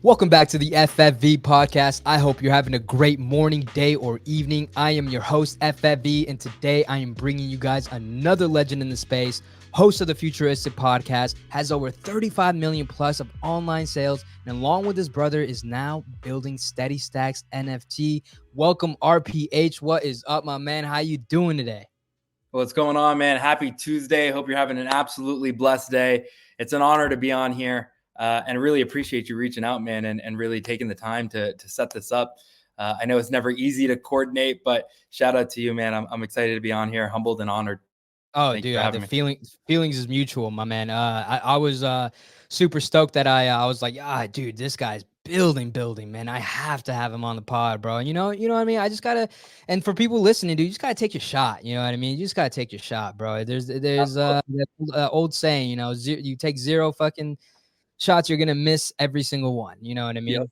Welcome back to the FFV podcast. I hope you're having a great morning, day, or evening. I am your host, FFV, and today I am bringing you guys another legend in the space. Host of the Futuristic podcast, has over 35 million plus of online sales, and along with his brother is now building Steady Stacks NFT. Welcome, RPH. What is up, my man? How you doing today? What's going on, man? Happy Tuesday. Hope you're having an absolutely blessed day. It's an honor to be on here. And really appreciate you reaching out, man, and really taking the time to set this up. I know it's never easy to coordinate, but shout out to you, man. I'm excited to be on here, humbled and honored. Oh, Thank you dude, for having the me. feelings is mutual, my man. I was super stoked that I was like, dude, this guy's building, man. I have to have him on the pod, bro. You know what I mean? I just gotta, and for people listening, dude, you just gotta take your shot. You know what I mean? You just gotta take your shot, bro. There's that old saying, you take zero fucking shots, you're gonna miss every single one. You know what I Yep. mean?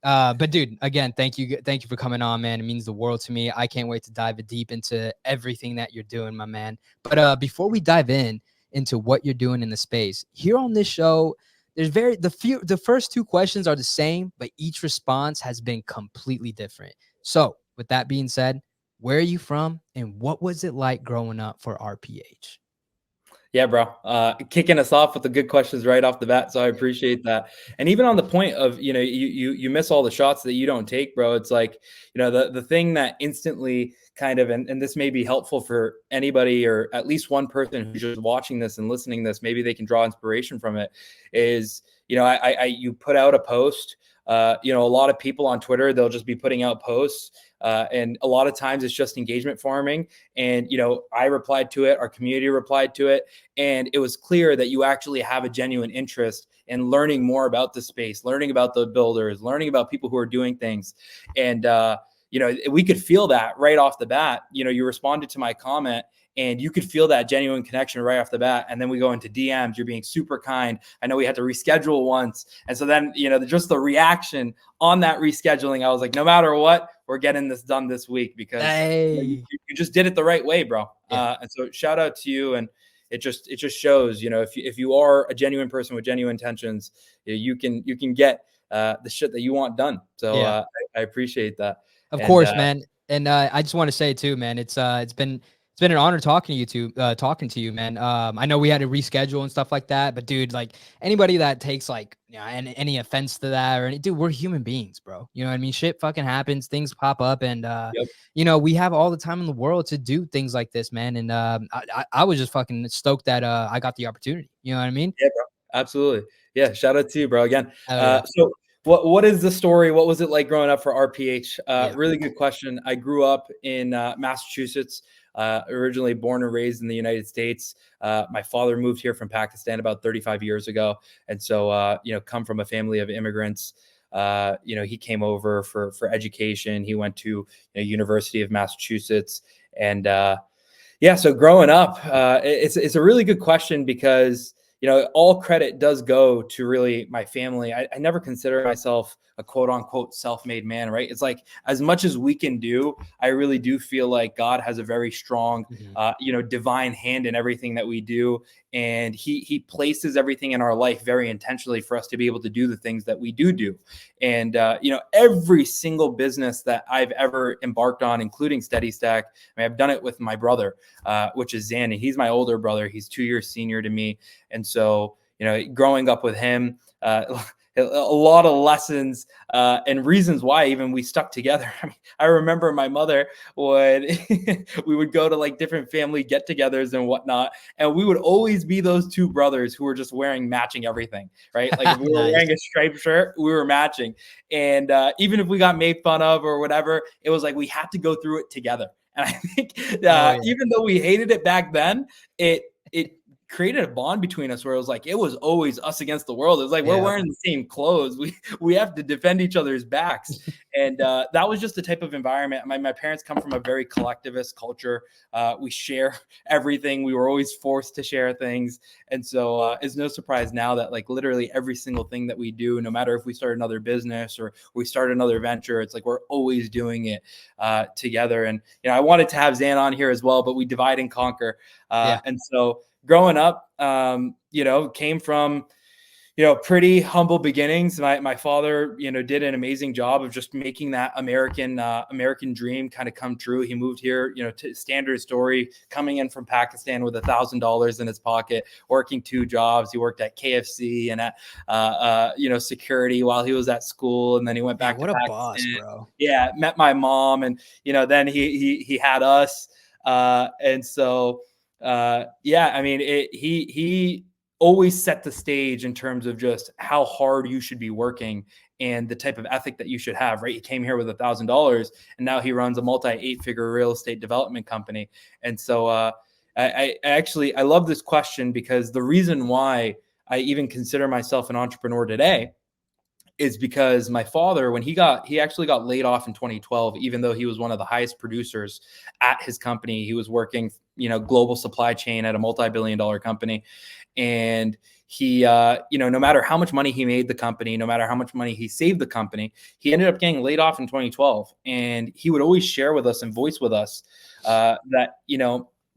But dude, again, thank you for coming on, man. It means the world to me. I can't wait to dive deep into everything that you're doing, my man. But before we dive into what you're doing in the space here on this show, there's the first two questions are the same, but each response has been completely different. So, with that being said, where are you from, and what was it like growing up for RPH? Yeah, bro. Kicking us off with the good questions right off the bat, so I appreciate that. And even on the point of, you miss all the shots that you don't take, bro. It's like, the thing that instantly kind of, and this may be helpful for anybody or at least one person who's just watching this and listening to this, maybe they can draw inspiration from it. Is, you put out a post. A lot of people on Twitter, they'll just be putting out posts. And a lot of times it's just engagement farming. And, I replied to it, our community replied to it. And it was clear that you actually have a genuine interest in learning more about the space, learning about the builders, learning about people who are doing things. And, we could feel that right off the bat. You responded to my comment and you could feel that genuine connection right off the bat. And then we go into DMs. You're being super kind. I know we had to reschedule once. And so then, just the reaction on that rescheduling, I was like, no matter what, we're getting this done this week because you just did it the right way, bro. Yeah. And so shout out to you. And it just shows, if you are a genuine person with genuine intentions, you can get the shit that you want done. So I appreciate that. Of And course, man. And I just want to say too, man, it's been an honor talking to you, man. I know we had to reschedule and stuff like that, but dude, like anybody that takes like any offense to that or dude, we're human beings, bro. You know what I mean? Shit fucking happens, things pop up, and yep. We have all the time in the world to do things like this, man. And I was just fucking stoked that I got the opportunity. You know what I mean? Yeah, bro. Absolutely. Yeah. Shout out to you, bro. Again. Yeah. So what is the story? What was it like growing up for RPH? Really good question. I grew up in Massachusetts, originally born and raised in the United States. My father moved here from Pakistan about 35 years ago. And so, come from a family of immigrants. He came over for education. He went to University of Massachusetts. And so growing up, it's a really good question because all credit does go to really my family. I never consider myself a quote unquote self-made man, right? It's like as much as we can do, I really do feel like God has a very strong, divine hand in everything that we do. And he places everything in our life very intentionally for us to be able to do the things that we do. And, every single business that I've ever embarked on, including Steady Stack, I've done it with my brother, which is Zan, and he's my older brother. He's 2 years senior to me. And so, growing up with him, a lot of lessons and reasons why even we stuck together. I remember my mother would, we would go to like different family get-togethers and whatnot. And we would always be those two brothers who were just wearing matching everything, right? Like if we were wearing a striped shirt, we were matching. And even if we got made fun of or whatever, it was like we had to go through it together. And I think even though we hated it back then, it created a bond between us where it was like it was always us against the world. It was like we're wearing the same clothes. We have to defend each other's backs. And that was just the type of environment. My parents come from a very collectivist culture. We share everything. We were always forced to share things. And so it's no surprise now that like literally every single thing that we do, no matter if we start another business or we start another venture, it's like we're always doing it together. And I wanted to have Zan on here as well, but we divide and conquer. And so growing up, came from, Pretty humble beginnings. My father, did an amazing job of just making that American dream kind of come true. He moved here, standard story, coming in from Pakistan with $1,000 in his pocket, working 2 jobs. He worked at KFC and at security while he was at school, and then he went back to what a boss, Pakistan. bro. Yeah, met my mom, and then he had us, and so yeah, I mean, he always set the stage in terms of just how hard you should be working and the type of ethic that you should have, right? He came here with $1,000 and now he runs a multi 8-figure real estate development company. And so I love this question, because the reason why I even consider myself an entrepreneur today is because my father, when he actually got laid off in 2012, even though he was one of the highest producers at his company. He was working, global supply chain at a multi-billion-dollar company. And he, no matter how much money he made the company, no matter how much money he saved the company, he ended up getting laid off in 2012. And he would always share with us and voice with us that,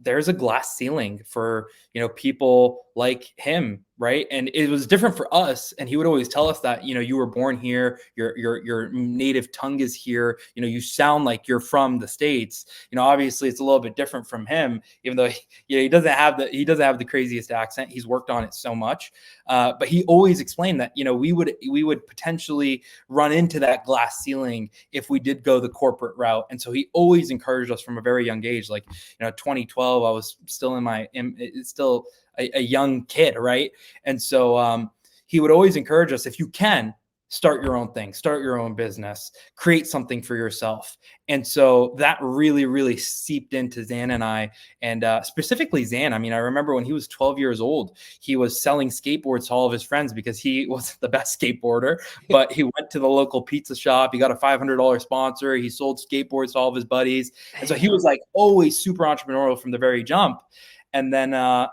there's a glass ceiling for, people like him, right? And it was different for us. And he would always tell us that, you were born here, your native tongue is here, you sound like you're from the States. Obviously it's a little bit different from him, even though he doesn't have the craziest accent. He's worked on it so much. But he always explained that, we would potentially run into that glass ceiling if we did go the corporate route. And so he always encouraged us from a very young age. Like, 2012, I was still still a young kid, right? And so he would always encourage us, if you can, start your own thing, start your own business, create something for yourself. And so that really, really seeped into Zan and I, and specifically Zan. I mean, I remember when he was 12 years old, he was selling skateboards to all of his friends because he wasn't the best skateboarder, but he went to the local pizza shop. He got a $500 sponsor. He sold skateboards to all of his buddies. And so he was like always super entrepreneurial from the very jump. And then I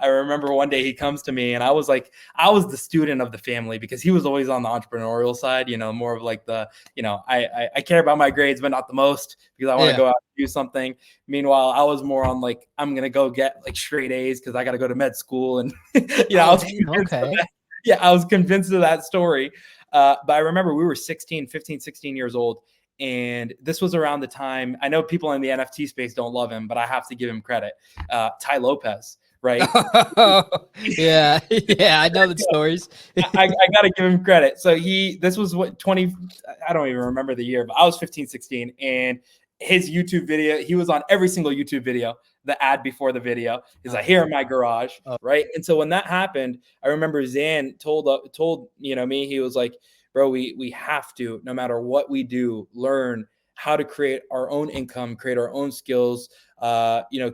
remember one day he comes to me, and I was the student of the family, because he was always on the entrepreneurial side, more of like the, I care about my grades, but not the most, because I want to go out and do something. Meanwhile, I was more on like, I'm going to go get like straight A's because I got to go to med school. And, I was convinced of that. Yeah, I was convinced of that story. But I remember we were 15, 16 years old. And this was around the time, I know people in the NFT space don't love him, but I have to give him credit. Tai Lopez, right? Yeah, I know the stories. I got to give him credit. So this was what, 20, I don't even remember the year, but I was 15, 16. And his YouTube video, he was on every single YouTube video, the ad before the video. He's like, here in my garage, right? And so when that happened, I remember Zan told me, he was like, bro, we have to, no matter what we do, learn how to create our own income, create our own skills,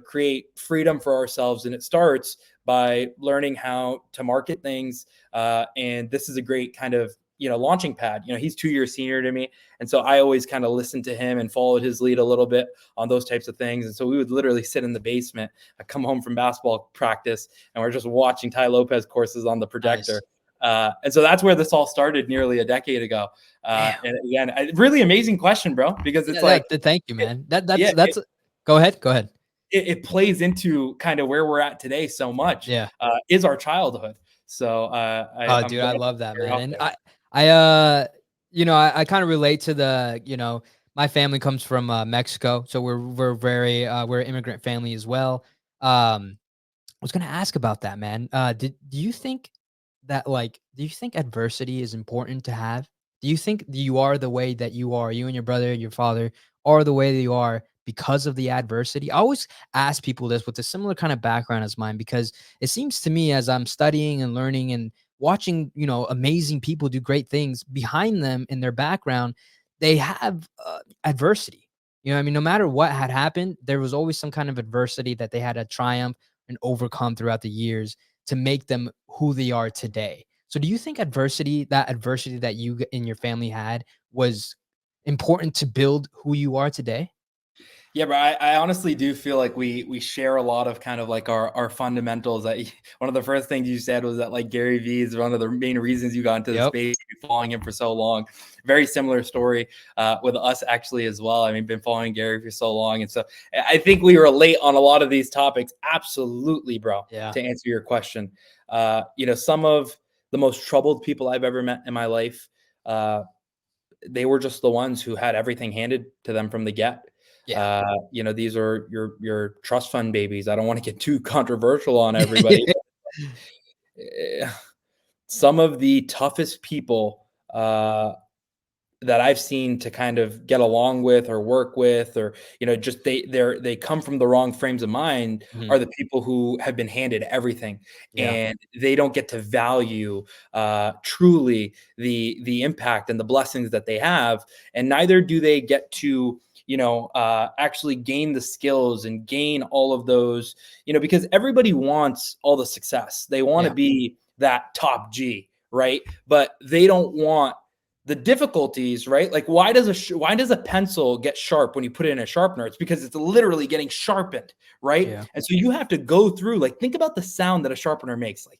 create freedom for ourselves. And it starts by learning how to market things. And this is a great kind of, launching pad. He's 2 years senior to me. And so I always kind of listened to him and followed his lead a little bit on those types of things. And so we would literally sit in the basement. I come home from basketball practice and we're just watching Tai Lopez courses on the projector. Nice. And so that's where this all started nearly a decade ago. And again, really amazing question, bro, because it's thank you, man. That's go ahead. It plays into kind of where we're at today so much. Is our childhood. So I love that, man. And I kind of relate to the, my family comes from Mexico, so we're very we're an immigrant family as well. I was gonna ask about that, man. Do you think that do you think adversity is important to have? Do you think you are the way that you are, you and your brother, your father are the way that you are because of the adversity? I always ask people this with a similar kind of background as mine, because it seems to me, as I'm studying and learning and watching, amazing people do great things, behind them in their background, they have adversity. I mean, no matter what had happened, there was always some kind of adversity that they had to triumph and overcome throughout the years to make them who they are today. So do you think adversity that you and your family had was important to build who you are today? Yeah, but I honestly do feel like we share a lot of kind of like our fundamentals. That one of the first things you said was that like Gary Vee is one of the main reasons you got into the Yep. space. You've been following him for so long. Very similar story with us actually as well. I mean, been following Gary for so long, and so I think we relate on a lot of these topics. Absolutely, bro. Yeah. To answer your question, some of the most troubled people I've ever met in my life, they were just the ones who had everything handed to them from the get. Yeah. These are your trust fund babies. I don't want to get too controversial on everybody. Some of the toughest people that I've seen to kind of get along with or work with, or just they come from the wrong frames of mind, Mhm. are the people who have been handed everything, Yeah. and they don't get to value truly the impact and the blessings that they have, and neither do they get to actually gain the skills and gain all of those, because everybody wants all the success. They want to Yeah. be that top G, right? But they don't want the difficulties, right? Like why does a pencil get sharp when you put it in a sharpener? It's because it's literally getting sharpened, right? Yeah. And so you have to go through, like, think about the sound that a sharpener makes, like,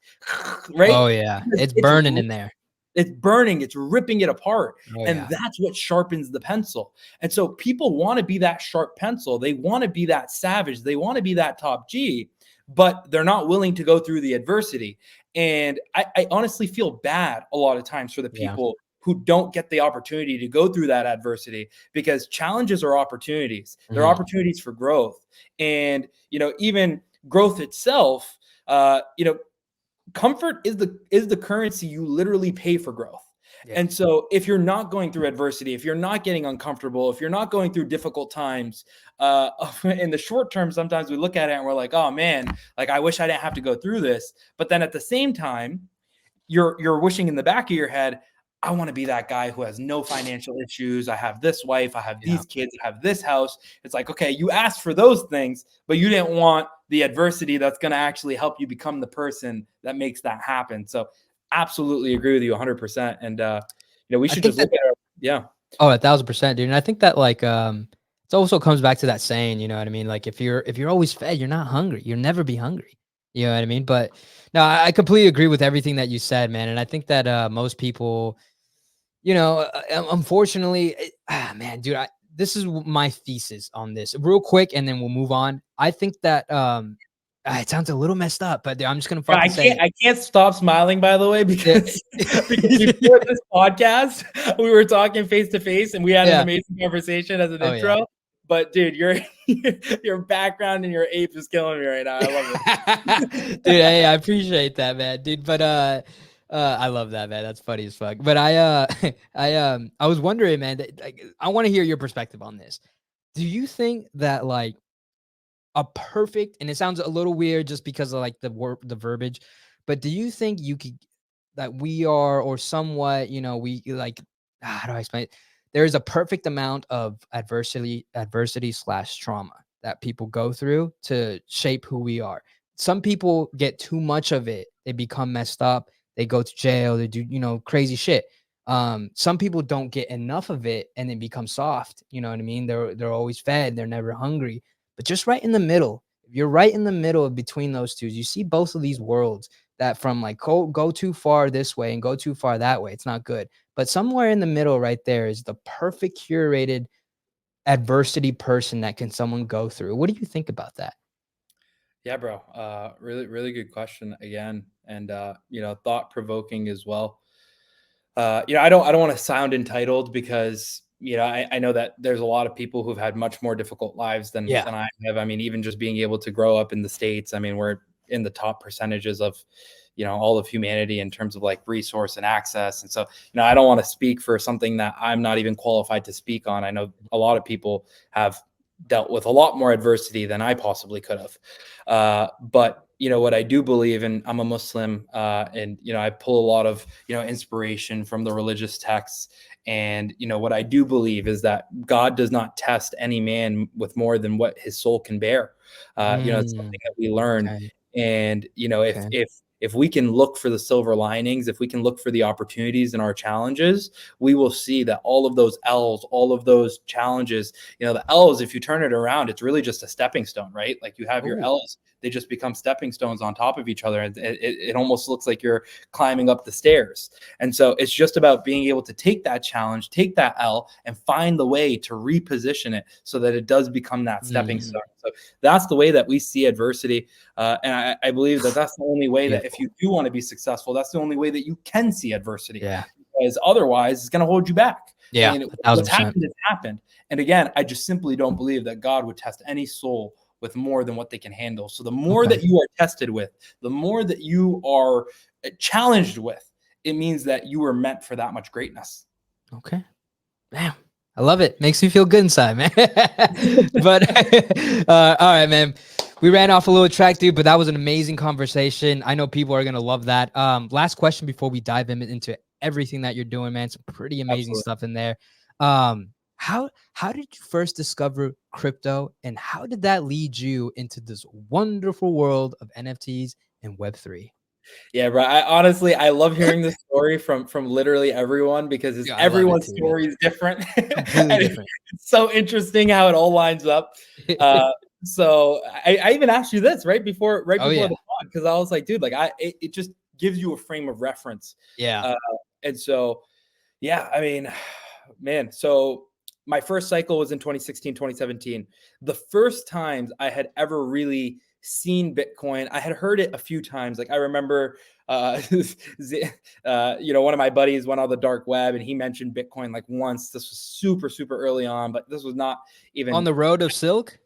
right? Oh yeah. Because It's burning in there. it's burning, it's ripping it apart. Oh And yeah. that's what sharpens the pencil. And so people want to be that sharp pencil. They want to be that savage. They want to be that top G, but they're not willing to go through the adversity. And I honestly feel bad a lot of times for the Yeah. people who don't get the opportunity to go through that adversity, because challenges are opportunities. They're Mhm. opportunities for growth. And, even growth itself, uh, you know, comfort is the currency you literally pay for growth. Yeah. And so if you're not going through adversity, if you're not getting uncomfortable, if you're not going through difficult times, in the short term, sometimes we look at it and we're like, oh man, like I wish I didn't have to go through this. But then at the same time, you're wishing in the back of your head, I want to be that guy who has no financial issues. I have this wife, I have Yeah. these kids, I have this house. It's like, okay, you asked for those things, but you didn't want the adversity that's going to actually help you become the person that makes that happen. So absolutely agree with you 100%. And we I should think just that look at it. Yeah. Oh, 1,000%, dude. And I think that like it also comes back to that saying, you know what I mean? Like if you're always fed, you're not hungry. You'll never be hungry. You know what I mean? But no, I completely agree with everything that you said, man. And I think that most people, unfortunately, man, dude, this is my thesis on this real quick, and then we'll move on. I think that it sounds a little messed up, but I'm just gonna Yeah, fucking say it. I can't stop smiling, by the way, Yeah. because before this podcast, we were talking face to face and we had an Yeah. amazing conversation as an Oh yeah. intro. But dude, your background and your ape is killing me right now. I love Dude, it. hey, I appreciate that, man. Dude, but I love that, man. That's funny as fuck. But I was wondering, man, like I want to hear your perspective on this. Do you think that like a perfect, and it sounds a little weird just because of like the verbiage, but do you think you could that we are, or somewhat, we like, how do I explain it? There is a perfect amount of adversity slash trauma that people go through to shape who we are. Some people get too much of it, they become messed up, they go to jail, they do, crazy shit. Some people don't get enough of it and then become soft. You know what I mean? They're always fed, they're never hungry. But just right in the middle, if you're right in the middle of between those two, you see both of these worlds that from like go too far this way and go too far that way. It's not good. But somewhere in the middle right there is the perfect curated adversity person that can someone go through. What do you think about that? Yeah, bro. Really, really good question again, and thought provoking as well. I don't want to sound entitled, because I know that there's a lot of people who've had much more difficult lives than Yeah. I have. I mean, even just being able to grow up in the States, I mean, we're in the top percentages of all of humanity in terms of like resource and access. And so I don't want to speak for something that I'm not even qualified to speak on. I know a lot of people have dealt with a lot more adversity than I possibly could have. But what I do believe, and I'm a Muslim, and I pull a lot of inspiration from the religious texts. And what I do believe is that God does not test any man with more than what his soul can bear. It's Mm, something that we learn. okay. And Okay. if we can look for the silver linings, if we can look for the opportunities in our challenges, we will see that all of those L's, all of those challenges, the L's, if you turn it around, it's really just a stepping stone, right? Like you have your L's, they just become stepping stones on top of each other. And it almost looks like you're climbing up the stairs. And so it's just about being able to take that challenge, take that L, and find the way to reposition it so that it does become that stepping stone. So that's the way that we see adversity. And I believe that that's the only way that if you do want to be successful, that's the only way that you can see adversity. Yeah. Because otherwise it's going to hold you back. Yeah. And what's happened has happened. And again, I just simply don't believe that God would test any soul with more than what they can handle. So the more that you are tested with, the more that you are challenged with, it means that you were meant for that much greatness. Okay. Damn. I love it. Makes me feel good inside, man. But all right, man. We ran off a little track, dude, but that was an amazing conversation. I know people are going to love that. Last question before we dive into everything that you're doing, man. Some pretty amazing stuff in there. How did you first discover crypto, and how did that lead you into this wonderful world of NFTs and Web3? Yeah, bro. I love hearing this story from literally everyone, because everyone's story is different. Different. It's so interesting how it all lines up. So I even asked you this right before the pod, because I was like, dude, like it just gives you a frame of reference. Yeah. And so, yeah, I mean, man, so my first cycle was in 2016, 2017. The first times I had ever really seen Bitcoin, I had heard it a few times. Like I remember, one of my buddies went on the dark web and he mentioned Bitcoin like once. This was super, super early on, but this was not even on the road of silk.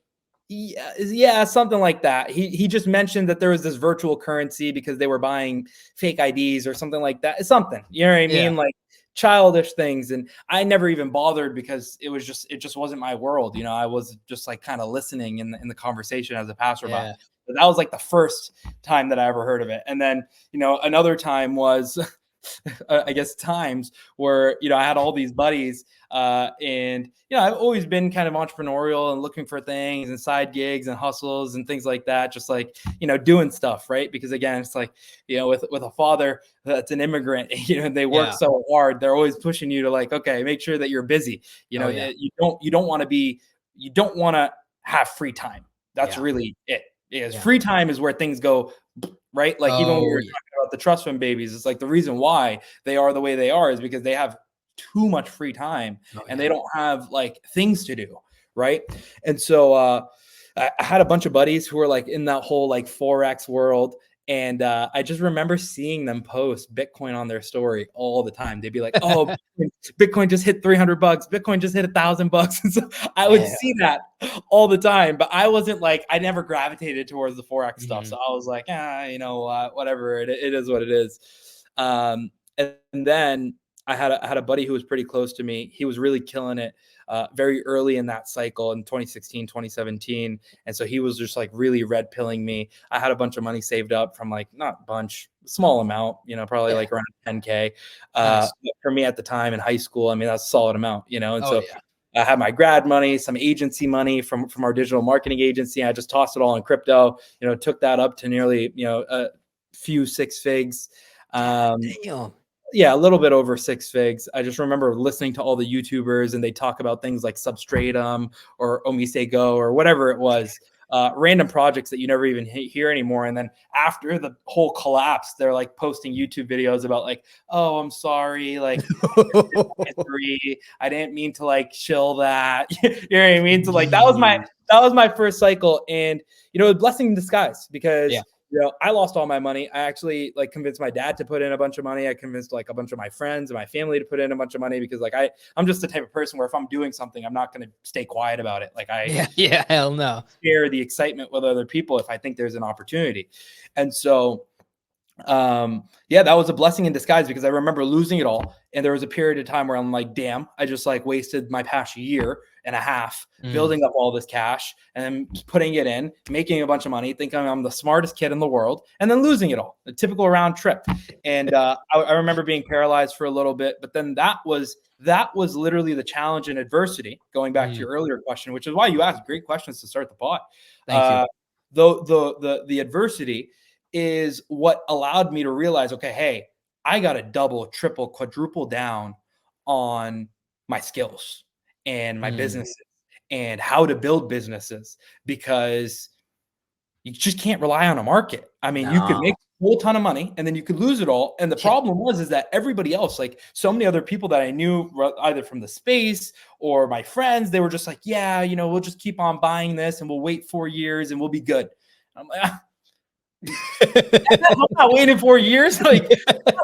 Yeah, something like that. He just mentioned that there was this virtual currency because they were buying fake IDs or something like that. It's something, you know what I mean? Like childish things. And I never even bothered because it just wasn't my world. I was just like kind of listening in the conversation as a passerby. But that was like the first time that I ever heard of it. And then, another time was, I guess, times where, I had all these buddies and, I've always been kind of entrepreneurial and looking for things and side gigs and hustles and things like that. Just like, doing stuff. Right. Because again, it's like, with a father that's an immigrant, they work so hard. They're always pushing you to like, okay, make sure that you're busy. You don't want to have free time. That's really it. Free time is where things go right. Like even when we were talking about the trust fund babies, it's like the reason why they are the way they are is because they have too much free time and they don't have like things to do. Right. And so I had a bunch of buddies who were like in that whole like Forex world. And I just remember seeing them post Bitcoin on their story all the time. They'd be like, "Oh, Bitcoin just hit $300. Bitcoin just hit $1,000." And so I would see that all the time, but I wasn't like, I never gravitated towards the Forex stuff. So I was like, whatever. It is what it is. And then I had a buddy who was pretty close to me. He was really killing it very early in that cycle in 2016, 2017. And so he was just like really red pilling me. I had a bunch of money saved up from like, not bunch, small amount, probably like around 10K. Nice. For me at the time in high school, I mean, that's a solid amount, and I had my grad money, some agency money from our digital marketing agency. I just tossed it all in crypto, took that up to nearly, a few six figs. Yeah, a little bit over six figs. I just remember listening to all the YouTubers and they talk about things like Substratum or Omise Go or whatever it was, random projects that you never even hear anymore. And then after the whole collapse, they're like posting YouTube videos about like, "Oh, I'm sorry. Like, I didn't mean to like chill that." You know what I mean? So like, that was my first cycle. And, a blessing in disguise because I lost all my money. I actually like convinced my dad to put in a bunch of money. I convinced like a bunch of my friends and my family to put in a bunch of money because like I'm just the type of person where if I'm doing something, I'm not going to stay quiet about it. Like hell no. Share the excitement with other people if I think there's an opportunity. And so that was a blessing in disguise because I remember losing it all. And there was a period of time where I'm like, damn, I just like wasted my past year and a half building up all this cash and then putting it in, making a bunch of money, thinking I'm the smartest kid in the world, and then losing it all. A typical round trip. And I remember being paralyzed for a little bit, but then that was literally the challenge and adversity, going back to your earlier question, which is why you asked great questions to start the pod. Thank you. The adversity is what allowed me to realize, okay, hey, I got to double, triple, quadruple down on my skills and my businesses and how to build businesses, because you just can't rely on a market. I mean, you could No. make a whole ton of money and then you could lose it all. And the problem is that everybody else, like so many other people that I knew either from the space or my friends, they were just like, yeah, you know, we'll just keep on buying this and we'll wait 4 years and we'll be good. I'm like, I'm not waiting 4 years. Like,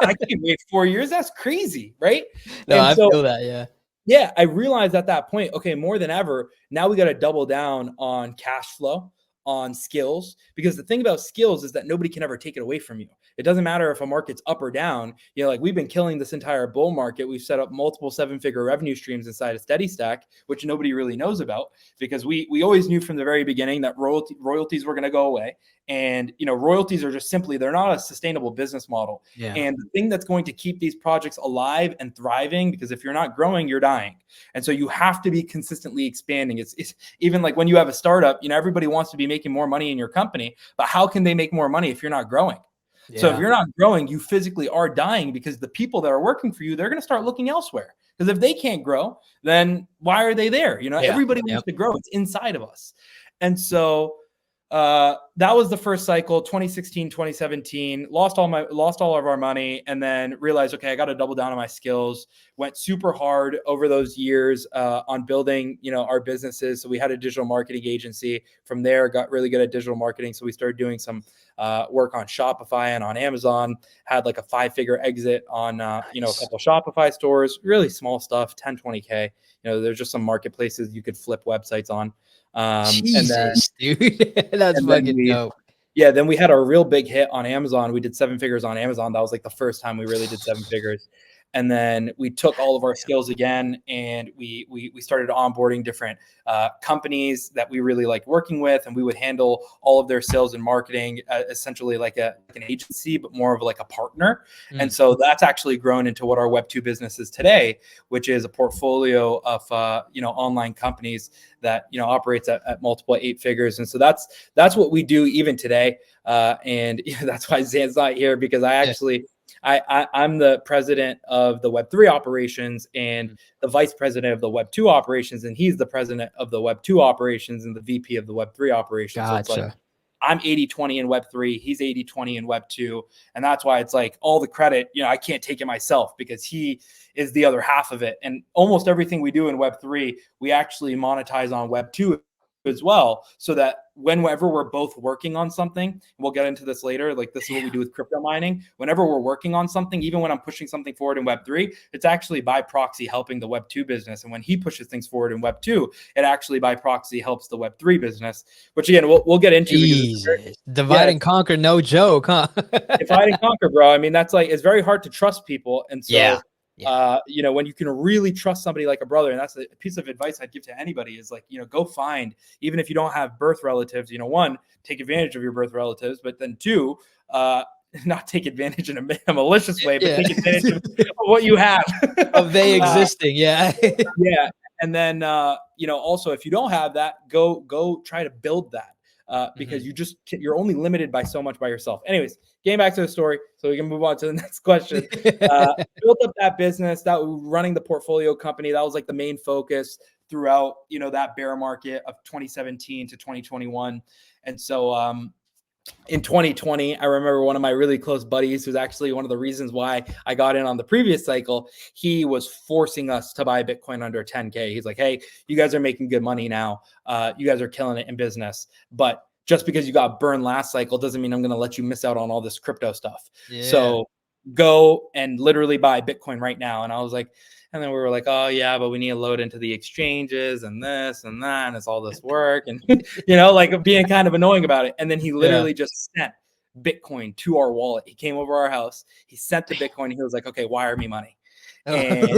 I can't wait 4 years. That's crazy, right? No, And I so, feel that. Yeah. yeah, I realized at that point, okay, more than ever, now we got to double down on cash flow, on skills, because the thing about skills is that nobody can ever take it away from you. It doesn't matter if a market's up or down. You know, like we've been killing this entire bull market. We've set up multiple 7-figure revenue streams inside of Steady Stack, which nobody really knows about, because we always knew from the very beginning that royalties were going to go away. And, you know, royalties are just simply, they're not a sustainable business model. Yeah. And the thing that's going to keep these projects alive and thriving, because if you're not growing, you're dying. And so you have to be consistently expanding. It's even like when you have a startup, you know, everybody wants to be making more money in your company, but how can they make more money if you're not growing? Yeah. So if you're not growing, you physically are dying, because the people that are working for you, they're going to start looking elsewhere. Because if they can't grow, then why are they there? You know, everybody wants to grow. It's inside of us. And so that was the first cycle, 2016, 2017, lost all of our money, and then realized, okay, I got to double down on my skills. Went super hard over those years on building, you know, our businesses. So we had a digital marketing agency. From there, got really good at digital marketing. So we started doing some work on Shopify and on Amazon. Had like a 5-figure exit on, you know, a couple of Shopify stores, really small stuff, 10, 20K. You know, there's just some marketplaces you could flip websites on. Jesus, dude, that's fucking dope. Yeah, then we had our real big hit on Amazon. We did 7 figures on Amazon. That was like the first time we really did 7 figures. And then we took all of our skills again, and we started onboarding different companies that we really liked working with, and we would handle all of their sales and marketing, essentially like an agency, but more of like a partner. And so that's actually grown into what our Web2 business is today, which is a portfolio of you know, online companies that, you know, operates at multiple 8 figures. And so that's what we do even today. And you know, that's why Zan's not here, because I actually. I'm the president of the Web3 operations and the vice president of the Web2 operations, and he's the president of the Web2 operations and the VP of the Web3 operations. Gotcha. So it's like I'm 80-20 in Web3, he's 80-20 in Web2, and that's why it's like all the credit, you know, I can't take it myself, because he is the other half of it. And almost everything we do in Web3, we actually monetize on Web2 as well, so that whenever we're both working on something, we'll get into this later, like this is what we do with crypto mining. Whenever we're working on something, even when I'm pushing something forward in Web3, it's actually by proxy helping the Web2 business. And when he pushes things forward in Web2, it actually by proxy helps the Web3 business, which again, we'll get into. Jesus. Divide and conquer, no joke, huh? Divide and conquer, bro. I mean, that's like, it's very hard to trust people. And so you know, when you can really trust somebody like a brother, and that's a piece of advice I'd give to anybody, is like, you know, go find, even if you don't have birth relatives, you know, 1, take advantage of your birth relatives, but then 2, not take advantage in a malicious way, but take advantage of what you have. Of they existing. Yeah. And then, you know, also, if you don't have that, go try to build that. Because you're only limited by so much by yourself. Anyways, getting back to the story, so we can move on to the next question. Built up that business, that running the portfolio company, that was like the main focus throughout, you know, that bear market of 2017 to 2021. And so in 2020, I remember one of my really close buddies, who's actually one of the reasons why I got in on the previous cycle. He was forcing us to buy Bitcoin under 10K. He's like, hey, you guys are making good money now. You guys are killing it in business. But just because you got burned last cycle doesn't mean I'm going to let you miss out on all this crypto stuff. So go and literally buy Bitcoin right now. And I was like, and then we were like, oh yeah, but we need to load into the exchanges and this and that, and it's all this work, and you know, like being kind of annoying about it. And then he literally just sent Bitcoin to our wallet. He came over our house, he sent the Bitcoin, and he was like, okay, wire me money. And he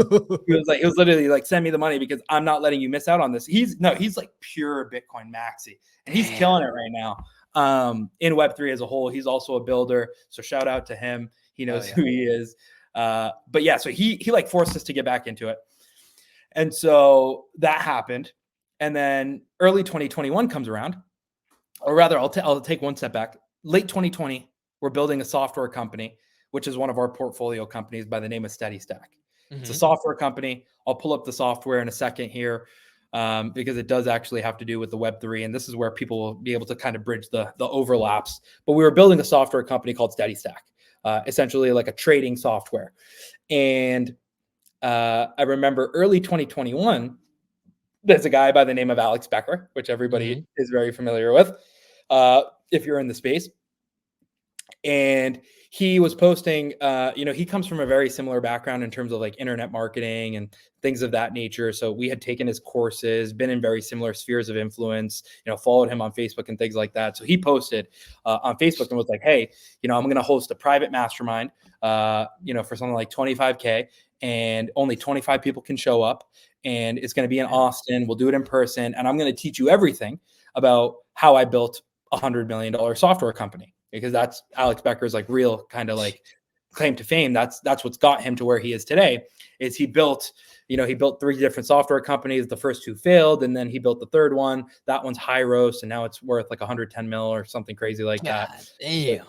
was literally like, send me the money, because I'm not letting you miss out on this. He's like pure Bitcoin maxi, and he's killing it right now. In Web3 as a whole. He's also a builder, so shout out to him. He knows who he is. But yeah, so he like forced us to get back into it. And so that happened. And then early 2021 comes around, or rather I'll take one step back. Late 2020, we're building a software company, which is one of our portfolio companies by the name of Steady Stack. It's a Mm-hmm. software company. I'll pull up the software in a second here, because it does actually have to do with the Web3. And this is where people will be able to kind of bridge the overlaps. But we were building a software company called Steady Stack, essentially like a trading software. And I remember early 2021, there's a guy by the name of Alex Becker, which everybody is very familiar with, if you're in the space. And he was posting, he comes from a very similar background in terms of like internet marketing and things of that nature. So we had taken his courses, been in very similar spheres of influence, followed him on Facebook and things like that. So he posted on Facebook and was like, hey, I'm going to host a private mastermind, for something like 25K, and only 25 people can show up. And it's going to be in Austin. We'll do it in person. And I'm going to teach you everything about how I built $100 million software company. Because that's Alex Becker's like real kind of like claim to fame. That's what's got him to where he is today. Is he built 3 different software companies. The first 2 failed, and then he built the third one. That one's high roast, and now it's worth like 110 mil or something crazy like that. Damn.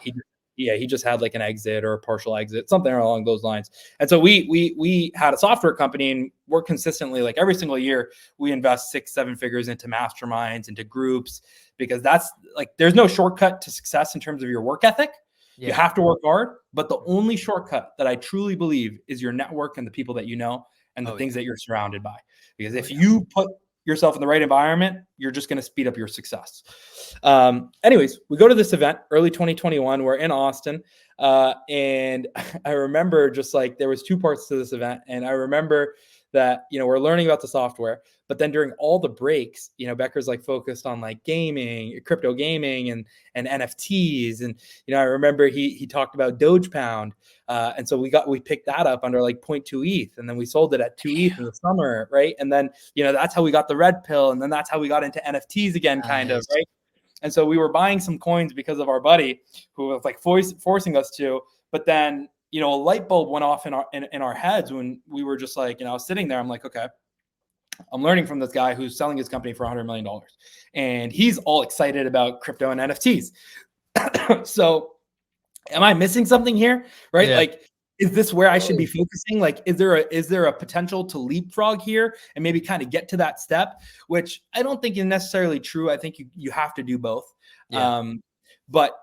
He just had like an exit or a partial exit, something along those lines. And so we had a software company, and we're consistently like every single year we invest 6-7 figures into masterminds, into groups, because that's like there's no shortcut to success in terms of your work ethic. You have to work hard, but the only shortcut that I truly believe is your network and the people that you know and the things that you're surrounded by. Because if you put yourself in the right environment, you're just going to speed up your success. Anyways, we go to this event early 2021. We're in Austin. And I remember just like there was 2 parts to this event. And I remember that, we're learning about the software, but then during all the breaks, Becker's like focused on like gaming, crypto gaming and NFTs. And, I remember he talked about Doge Pound. And so we picked that up under like 0.2 ETH, and then we sold it at 2 ETH in the summer. Right. And then, that's how we got the red pill. And then that's how we got into NFTs again, kind of. Right. And so we were buying some coins because of our buddy who was like forcing us to, but then, a light bulb went off in our heads when we were just like, I was sitting there. I'm like, okay, I'm learning from this guy who's selling his company for $100 million, and he's all excited about crypto and NFTs. So am I missing something here? Right. Yeah. Like, is this where I should be focusing? Like, is there a potential to leapfrog here and maybe kind of get to that step, which I don't think is necessarily true. I think you have to do both. Yeah. But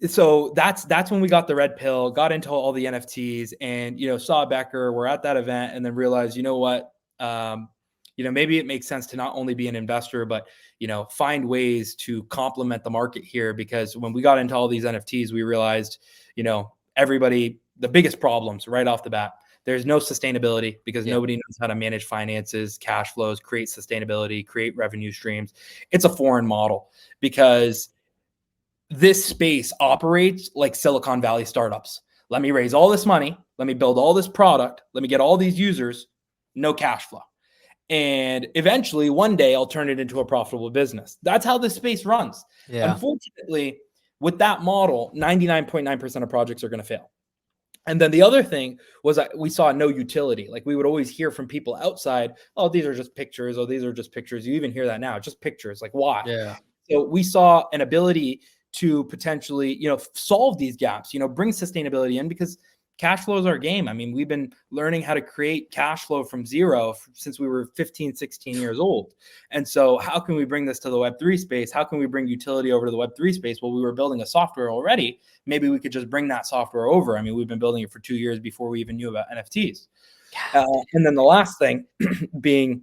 so that's when we got the red pill, got into all the NFTs, and saw Becker. We're at that event, and then realized, what, maybe it makes sense to not only be an investor, but find ways to complement the market here. Because when we got into all these NFTs, we realized, everybody, the biggest problems right off the bat, there's no sustainability because nobody knows how to manage finances, cash flows, create sustainability, create revenue streams. It's a foreign model because this space operates like Silicon Valley startups. Let me raise all this money. Let me build all this product. Let me get all these users, no cash flow. And eventually one day I'll turn it into a profitable business. That's how this space runs. Yeah. Unfortunately, with that model, 99.9% of projects are going to fail. And then the other thing was that we saw no utility. Like we would always hear from people outside, oh, these are just pictures. Oh, these are just pictures. You even hear that now, just pictures. Like why? Yeah. So we saw an ability to potentially, solve these gaps, bring sustainability in, because cash flow is our game. I mean, we've been learning how to create cash flow from zero since we were 15, 16 years old. And so how can we bring this to the Web3 space? How can we bring utility over to the Web3 space? Well, we were building a software already. Maybe we could just bring that software over. I mean, we've been building it for 2 years before we even knew about NFTs. And then the last thing being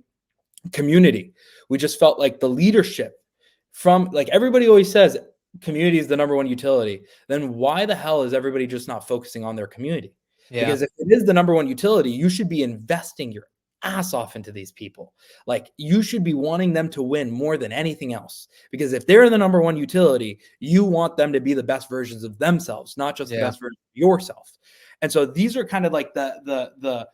community. We just felt like the leadership from, like, everybody always says community is the number one utility. Then why the hell is everybody just not focusing on their community? Yeah. Because if it is the number one utility, you should be investing your ass off into these people. Like, you should be wanting them to win more than anything else. Because if they're the number one utility, you want them to be the best versions of themselves, not just the best version of yourself. And so these are kind of like the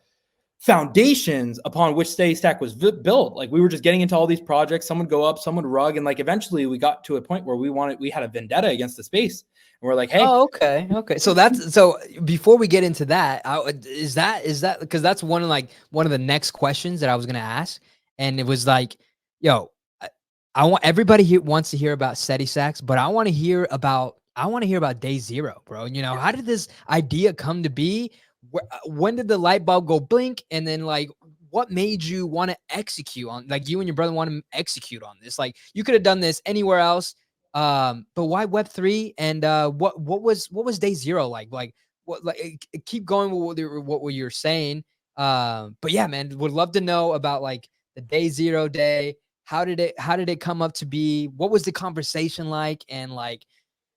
foundations upon which Steady Stack was built. Like, we were just getting into all these projects. Some would go up, some would rug. And like, eventually we got to a point where we had a vendetta against the space. And we're like, hey. Oh, okay. So before we get into that, is that, because that's one of the next questions that I was going to ask. And it was like, yo, I want everybody here wants to hear about Steadystacks, but I want to hear about, I want to hear about day zero, bro. You know, how did this idea come to be? When did the light bulb go blink? And then like, what made you want to execute on, like you and your brother want to execute on this? Like you could have done this anywhere else. But why Web3? And what was day zero like? Like what, like keep going with what you're saying. But yeah, man, would love to know about like the day zero day. How did it come up to be? What was the conversation like? And like,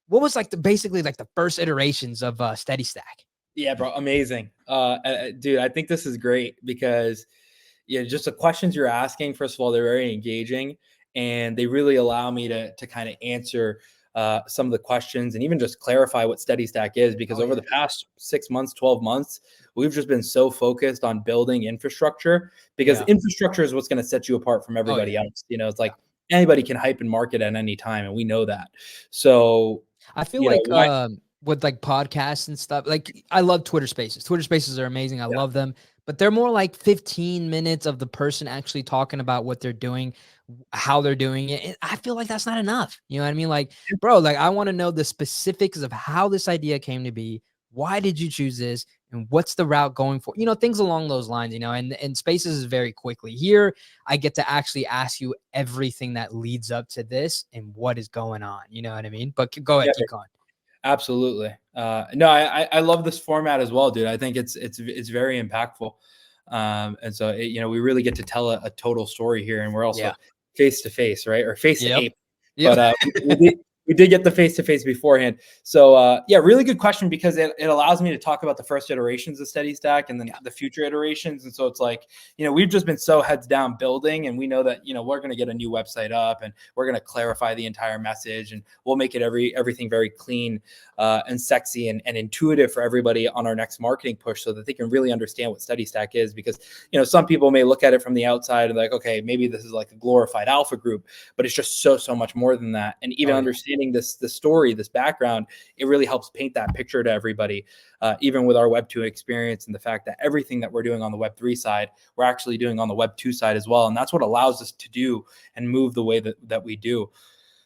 what was like basically like the first iterations of Steady Stack? Yeah, bro, amazing. Dude, I think this is great because just the questions you're asking, first of all, they're very engaging and they really allow me to kind of answer some of the questions and even just clarify what Steady Stack is, because over the past 6 months, 12 months, we've just been so focused on building infrastructure, because infrastructure is what's going to set you apart from everybody else. It's like anybody can hype and market at any time, and we know that. So I feel like with like podcasts and stuff, like I love Twitter Spaces. Twitter Spaces are amazing. I love them, but they're more like 15 minutes of the person actually talking about what they're doing, how they're doing it. And I feel like that's not enough. You know what I mean? Like, bro, like I want to know the specifics of how this idea came to be. Why did you choose this? And what's the route going for? Things along those lines, and Spaces is very quickly. Here, I get to actually ask you everything that leads up to this and what is going on. You know what I mean? But go ahead, keep going. Absolutely. No, I love this format as well, dude. I think it's very impactful. And so, we really get to tell a total story here, and we're also face to face, right? Or face to ape. But we did get the face to face beforehand. So really good question, because it allows me to talk about the first iterations of Steady Stack and then the future iterations. And so it's like, we've just been so heads down building, and we know that, we're going to get a new website up and we're going to clarify the entire message, and we'll make it everything very clean and sexy and intuitive for everybody on our next marketing push, so that they can really understand what Steady Stack is. Because, some people may look at it from the outside and like, okay, maybe this is like a glorified alpha group, but it's just so much more than that. And even understanding this story, this background, it really helps paint that picture to everybody, even with our Web2 experience, and the fact that everything that we're doing on the Web3 side, we're actually doing on the Web2 side as well. And that's what allows us to do and move the way that we do.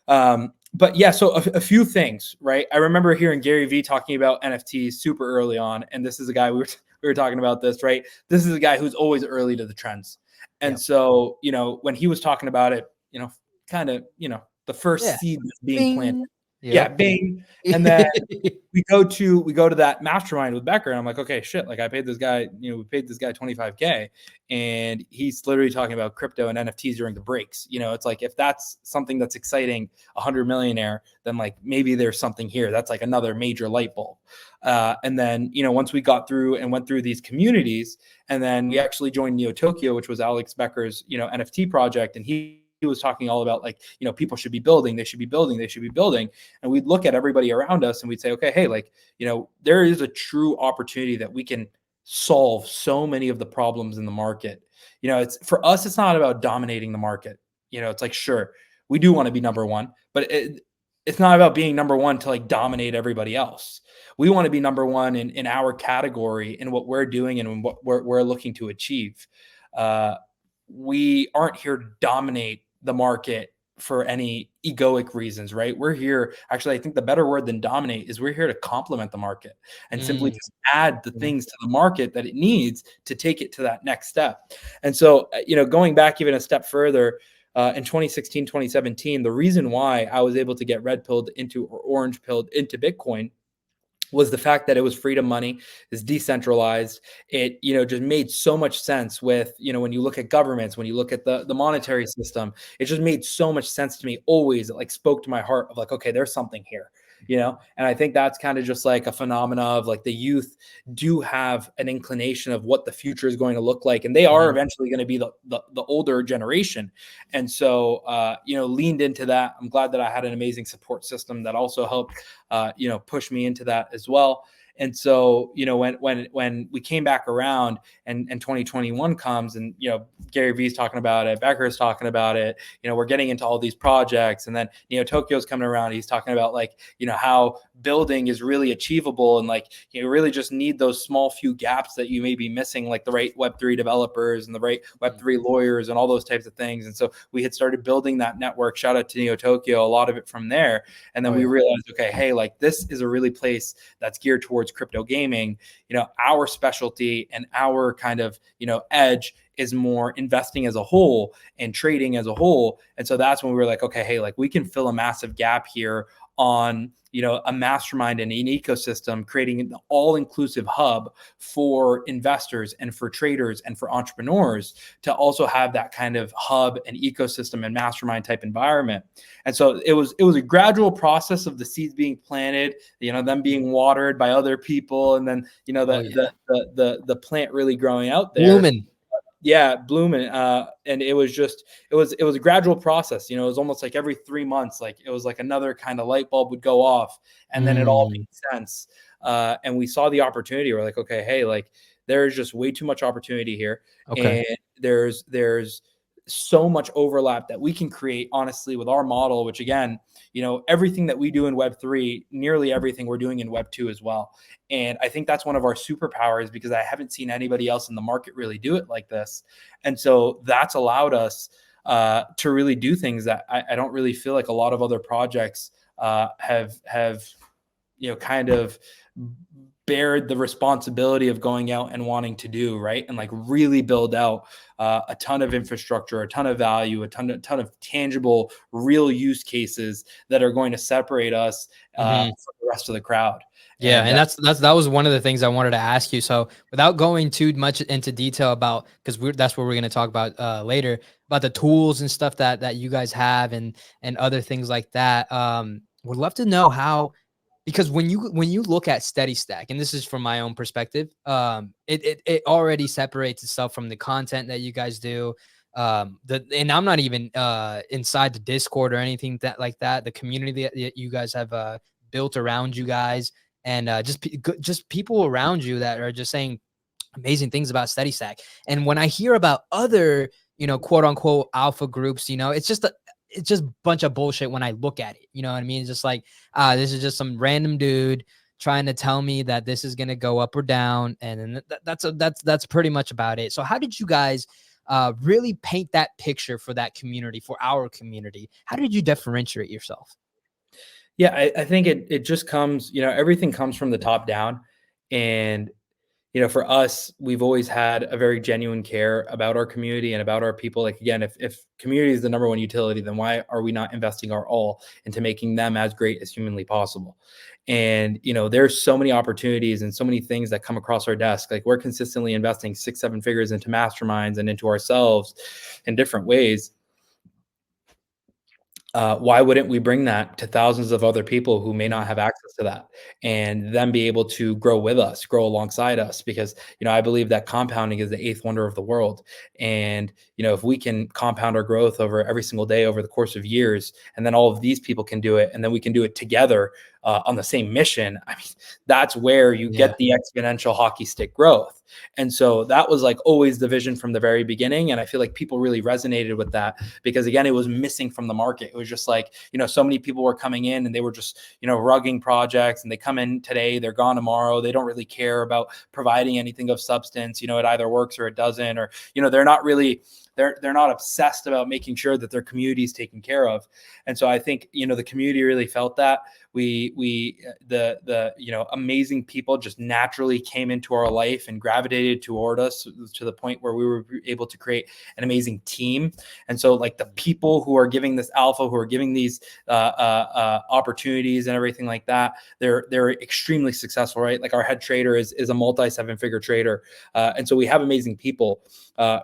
But yeah, so a few things, right? I remember hearing Gary Vee talking about NFTs super early on. And this is a guy, we were talking about this, right? This is a guy who's always early to the trends. And so, when he was talking about it, kind of, the first seed that's being planted. Yeah, bing. And then we go to that mastermind with Becker, and I'm like, okay, shit, like I paid this guy, we paid this guy $25K, and he's literally talking about crypto and NFTs during the breaks. It's like, if that's something that's exciting, 100 millionaire, then like maybe there's something here. That's like another major light bulb. And then, once we got through and went through these communities, and then we actually joined Neo Tokyo, which was Alex Becker's, NFT project. And he was talking all about like, people should be building, they should be building. And we'd look at everybody around us and we'd say, okay, hey, like, there is a true opportunity that we can solve so many of the problems in the market. It's, for us, it's not about dominating the market. It's like, sure, we do want to be number one, but it's not about being number one to like dominate everybody else. We want to be number one in our category, in what we're doing and what we're looking to achieve. We aren't here to dominate the market for any egoic reasons, right? We're here, actually, I think the better word than dominate is we're here to complement the market and simply just add the things to the market that it needs to take it to that next step. And so, going back even a step further, in 2016, 2017, the reason why I was able to get red pilled into, or orange pilled into Bitcoin, was the fact that it was freedom money, is decentralized. It, just made so much sense with, when you look at governments, when you look at the monetary system, it just made so much sense to me always. It like spoke to my heart of like, okay, there's something here, and I think that's kind of just like a phenomena of like the youth do have an inclination of what the future is going to look like. And they are eventually going to be the older generation. And so, leaned into that. I'm glad that I had an amazing support system that also helped, push me into that as well. And so, when we came back around and 2021 comes, and, Gary Vee's talking about it, Becker's talking about it, we're getting into all these projects, and then, Tokyo's coming around. He's talking about like, how building is really achievable. And like, you really just need those small few gaps that you may be missing, like the right Web3 developers and the right Web3 lawyers and all those types of things. And so we had started building that network. Shout out to Neo Tokyo, a lot of it from there. And then we realized, okay, hey, like this is a really place that's geared towards crypto gaming. Our specialty and our kind of, edge is more investing as a whole and trading as a whole. And so that's when we were like, okay, hey, like we can fill a massive gap here on, a mastermind and an ecosystem, creating an all-inclusive hub for investors and for traders and for entrepreneurs to also have that kind of hub and ecosystem and mastermind type environment. And so it was a gradual process of the seeds being planted, them being watered by other people, and then the plant really growing out there. Blooming. Yeah, blooming. And it was a gradual process. It was almost like every 3 months, like it was like another kind of light bulb would go off, and then it all made sense. And we saw the opportunity. We're like, okay, hey, like there's just way too much opportunity here. Okay. And there's so much overlap that we can create, honestly, with our model, which again, everything that we do in Web3, nearly everything we're doing in Web2 as well. And I think that's one of our superpowers, because I haven't seen anybody else in the market really do it like this. And so that's allowed us to really do things that I don't really feel like a lot of other projects have kind of bared the responsibility of going out and wanting to do, right? And like really build out a ton of infrastructure, a ton of value, a ton of tangible, real use cases that are going to separate us from the rest of the crowd. Yeah, and that was one of the things I wanted to ask you. So without going too much into detail about, because that's what we're going to talk about later, about the tools and stuff that you guys have and other things like that. Would love to know how. Because when you look at Steady Stack, and this is from my own perspective, it already separates itself from the content that you guys do. And I'm not even inside the Discord or anything like that. The community that you guys have built around you guys, and just people around you that are just saying amazing things about Steady Stack. And when I hear about other, quote unquote alpha groups, it's just a bunch of bullshit when I look at it. You know what I mean? It's just like, this is just some random dude trying to tell me that this is going to go up or down. And then that's pretty much about it. So how did you guys really paint that picture for that community, for our community? How did you differentiate yourself? Yeah, I think it just comes, everything comes from the top down. And for us, we've always had a very genuine care about our community and about our people. Like, again, if community is the number one utility, then why are we not investing our all into making them as great as humanly possible? And, there's so many opportunities and so many things that come across our desk. Like, we're consistently investing 6-7 figures into masterminds and into ourselves in different ways. Why wouldn't we bring that to thousands of other people who may not have access to that, and then be able to grow with us, grow alongside us? Because, I believe that compounding is the 8th wonder of the world. And, if we can compound our growth over every single day over the course of years, and then all of these people can do it, and then we can do it together on the same mission, I mean, that's where you get the exponential hockey stick growth. And so that was like always the vision from the very beginning. And I feel like people really resonated with that, because again, it was missing from the market. It was just like, so many people were coming in and they were just, rugging projects, and they come in today, they're gone tomorrow. They don't really care about providing anything of substance. It either works or it doesn't, or, they're not really, they're not obsessed about making sure that their community is taken care of. And so I think, the community really felt that. The amazing people just naturally came into our life and gravitated toward us to the point where we were able to create an amazing team. And so, like, the people who are giving this alpha, who are giving these opportunities and everything like that, they're extremely successful, right? Like, our head trader is a multi-7-figure trader. And so we have amazing people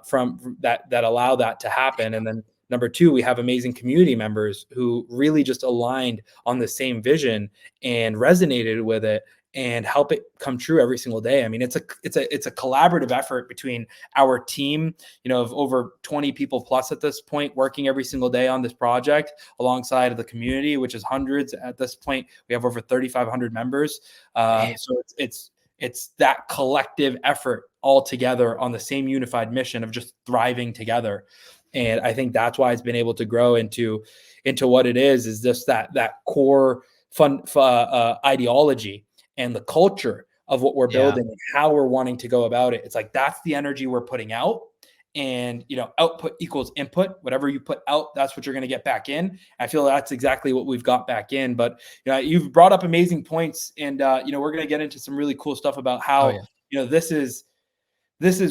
from that allow that to happen. And then number two, we have amazing community members who really just aligned on the same vision and resonated with it and help it come true every single day. I mean, it's a collaborative effort between our team, of over 20 people plus at this point, working every single day on this project, alongside of the community, which is hundreds at this point. We have over 3,500 members. So it's that collective effort all together on the same unified mission of just thriving together. And I think that's why it's been able to grow into what it is just that core ideology and the culture of what we're building and how we're wanting to go about it. It's like, that's the energy we're putting out. And, you know, output equals input. Whatever you put out, that's what you're going to get back in. I feel that's exactly what we've got back in. But, you know, you've brought up amazing points, and, you know, we're going to get into some really cool stuff about how, you know, this is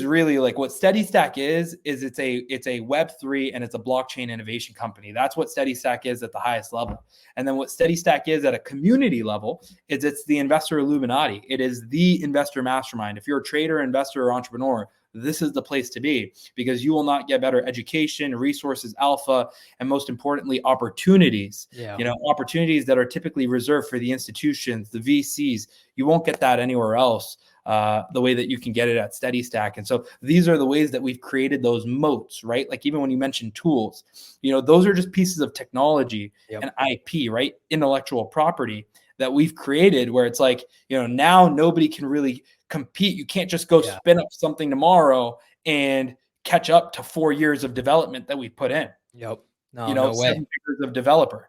really like what Steady Stack is it's a Web3 and it's a blockchain innovation company. That's what Steady Stack is at the highest level. And then what Steady Stack is at a community level is it's the investor Illuminati. It is the investor mastermind. If you're a trader, investor, or entrepreneur, this is the place to be, because you will not get better education, resources, alpha, and most importantly, opportunities. You know, opportunities that are typically reserved for the institutions, the VCs. You won't get that anywhere else. The way that you can get it at Steady Stack. And so these are the ways that we've created those moats, right? Like even when you mention tools, you know, those are just pieces of technology and IP, right? Intellectual property that we've created, where it's like, you know, now nobody can really compete. You can't just go spin up something tomorrow and catch up to 4 years of development that we put in. No, you know, no way. 7 figures of development.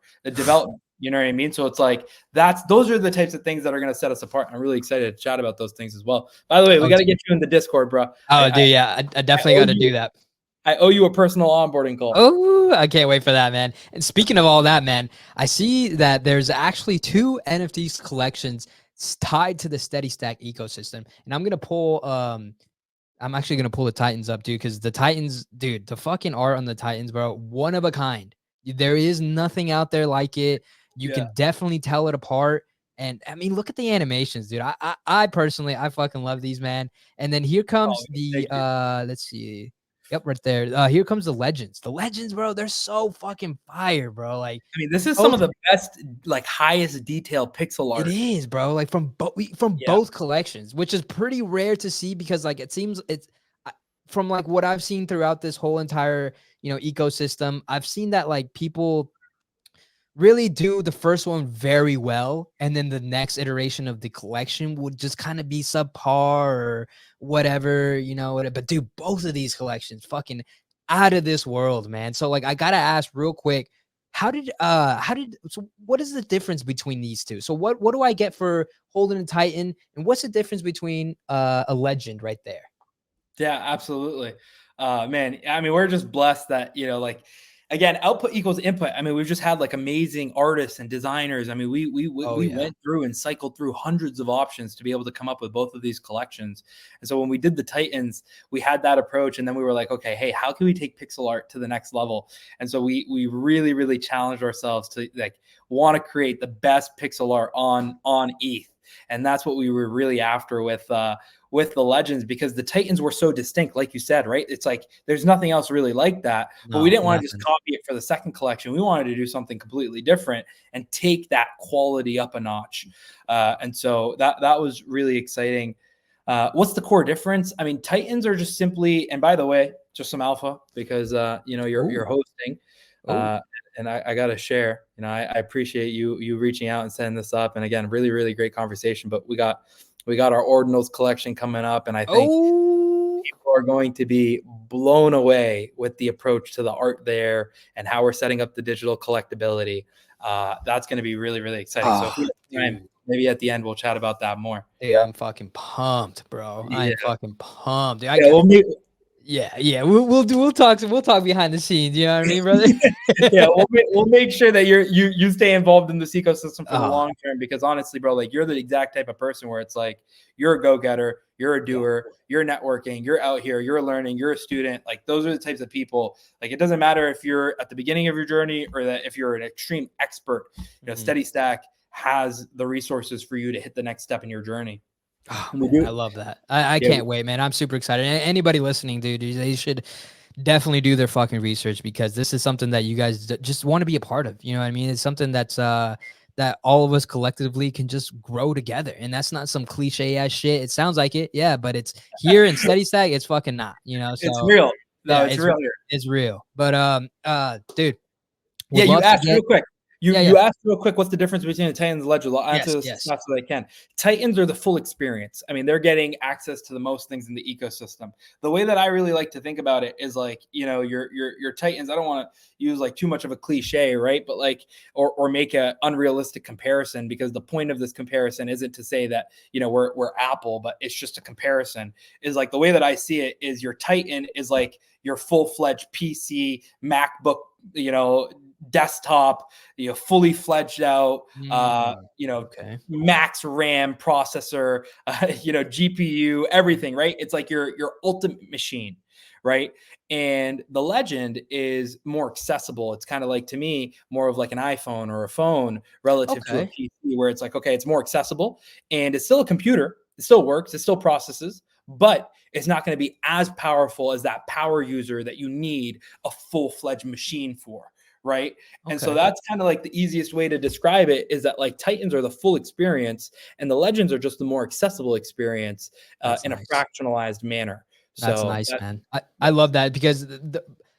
You know what I mean? So it's like, those are the types of things that are going to set us apart. I'm really excited to chat about those things as well. By the way, we got to get you in the Discord, bro. Oh, dude, I definitely got to do that. I owe you a personal onboarding call. Oh, I can't wait for that, man. And speaking of all that, man, I see that there's actually 2 NFTs collections tied to the Steady Stack ecosystem. And I'm going to pull, I'm actually going to pull the Titans up, dude, because the Titans, dude, the fucking art on the Titans, bro, one of a kind. There is nothing out there like it. You can definitely tell it apart. And I mean, look at the animations, dude. I personally, I fucking love these, man. And then here comes let's see. Yep, right there. Here comes the Legends. The Legends, bro, they're so fucking fire, bro. Like, I mean, this is some of the best, like, highest detail pixel art. It is, bro. Like from both collections, which is pretty rare to see, because like it seems from like what I've seen throughout this whole entire, you know, ecosystem, I've seen that like people really do the first one very well, and then the next iteration of the collection would just kind of be subpar or whatever, you know. But dude, both of these collections fucking out of this world, man. So like I gotta ask real quick, so what is the difference between these two? So what do I get for holding a Titan, and what's the difference between a Legend right there? Yeah, absolutely. Man, I mean, we're just blessed that, you know, like, again, output equals input. I mean, we've just had like amazing artists and designers. I mean, we went through and cycled through hundreds of options to be able to come up with both of these collections. And so when we did the Titans, we had that approach, and then we were like, okay, hey, how can we take pixel art to the next level? And so we really, really challenged ourselves to like want to create the best pixel art on ETH. And that's what we were really after with the Legends, because the Titans were so distinct, like you said, right? It's like there's nothing else really like that. But we didn't want to just copy it for the second collection. We wanted to do something completely different and take that quality up a notch. And so that was really exciting. What's the core difference? I mean, Titans are just simply, and by the way, just some alpha, because you know, you're hosting. And I got to share, you know, I appreciate you reaching out and setting this up. And again, really, really great conversation. But we got our Ordinals collection coming up, and I think people are going to be blown away with the approach to the art there and how we're setting up the digital collectability. That's going to be really, really exciting. So if we have time, maybe at the end we'll chat about that more. Yeah, I'm fucking pumped, bro. Yeah. I'm fucking pumped. We'll talk behind the scenes. You know what I mean, brother? Yeah, we'll make sure that you stay involved in this ecosystem for the long term, because honestly, bro, like you're the exact type of person where it's like you're a go-getter, you're a doer, you're networking, you're out here, you're learning, you're a student. Like those are the types of people. Like it doesn't matter if you're at the beginning of your journey or that if you're an extreme expert. You know, Steady Stack has the resources for you to hit the next step in your journey. Oh, man, I love that. I can't wait, man. I'm super excited. And anybody listening, dude, they should definitely do their fucking research, because this is something that you guys just want to be a part of. You know what I mean? It's something that's that all of us collectively can just grow together. And that's not some cliche ass shit. It sounds like it, yeah, but it's here in Steady Stack, it's fucking not, you know. So it's real. No, it's real. It's real. But dude. Yeah, you asked real quick. You asked real quick, what's the difference between the Titans and the Legends? I'll answer this as fast as I can. Titans are the full experience. I mean, they're getting access to the most things in the ecosystem. The way that I really like to think about it is like, you know, your Titans. I don't want to use like too much of a cliche, right? But like, or make a unrealistic comparison, because the point of this comparison isn't to say that, you know, we're Apple, but it's just a comparison. Is like, the way that I see it is your Titan is like your full-fledged PC, MacBook, you know, desktop, you know, fully fledged out, you know, max RAM processor, you know, GPU, everything, right? It's like your ultimate machine, right? And the Legend is more accessible. It's kind of like, to me, more of like an iPhone or a phone relative to a PC, where it's like, okay, it's more accessible and it's still a computer. It still works. It still processes, but it's not going to be as powerful as that power user that you need a full-fledged machine for. Right. And so that's kind of like the easiest way to describe it, is that like Titans are the full experience and the Legends are just the more accessible experience in a fractionalized manner. That's nice, man. I love that, because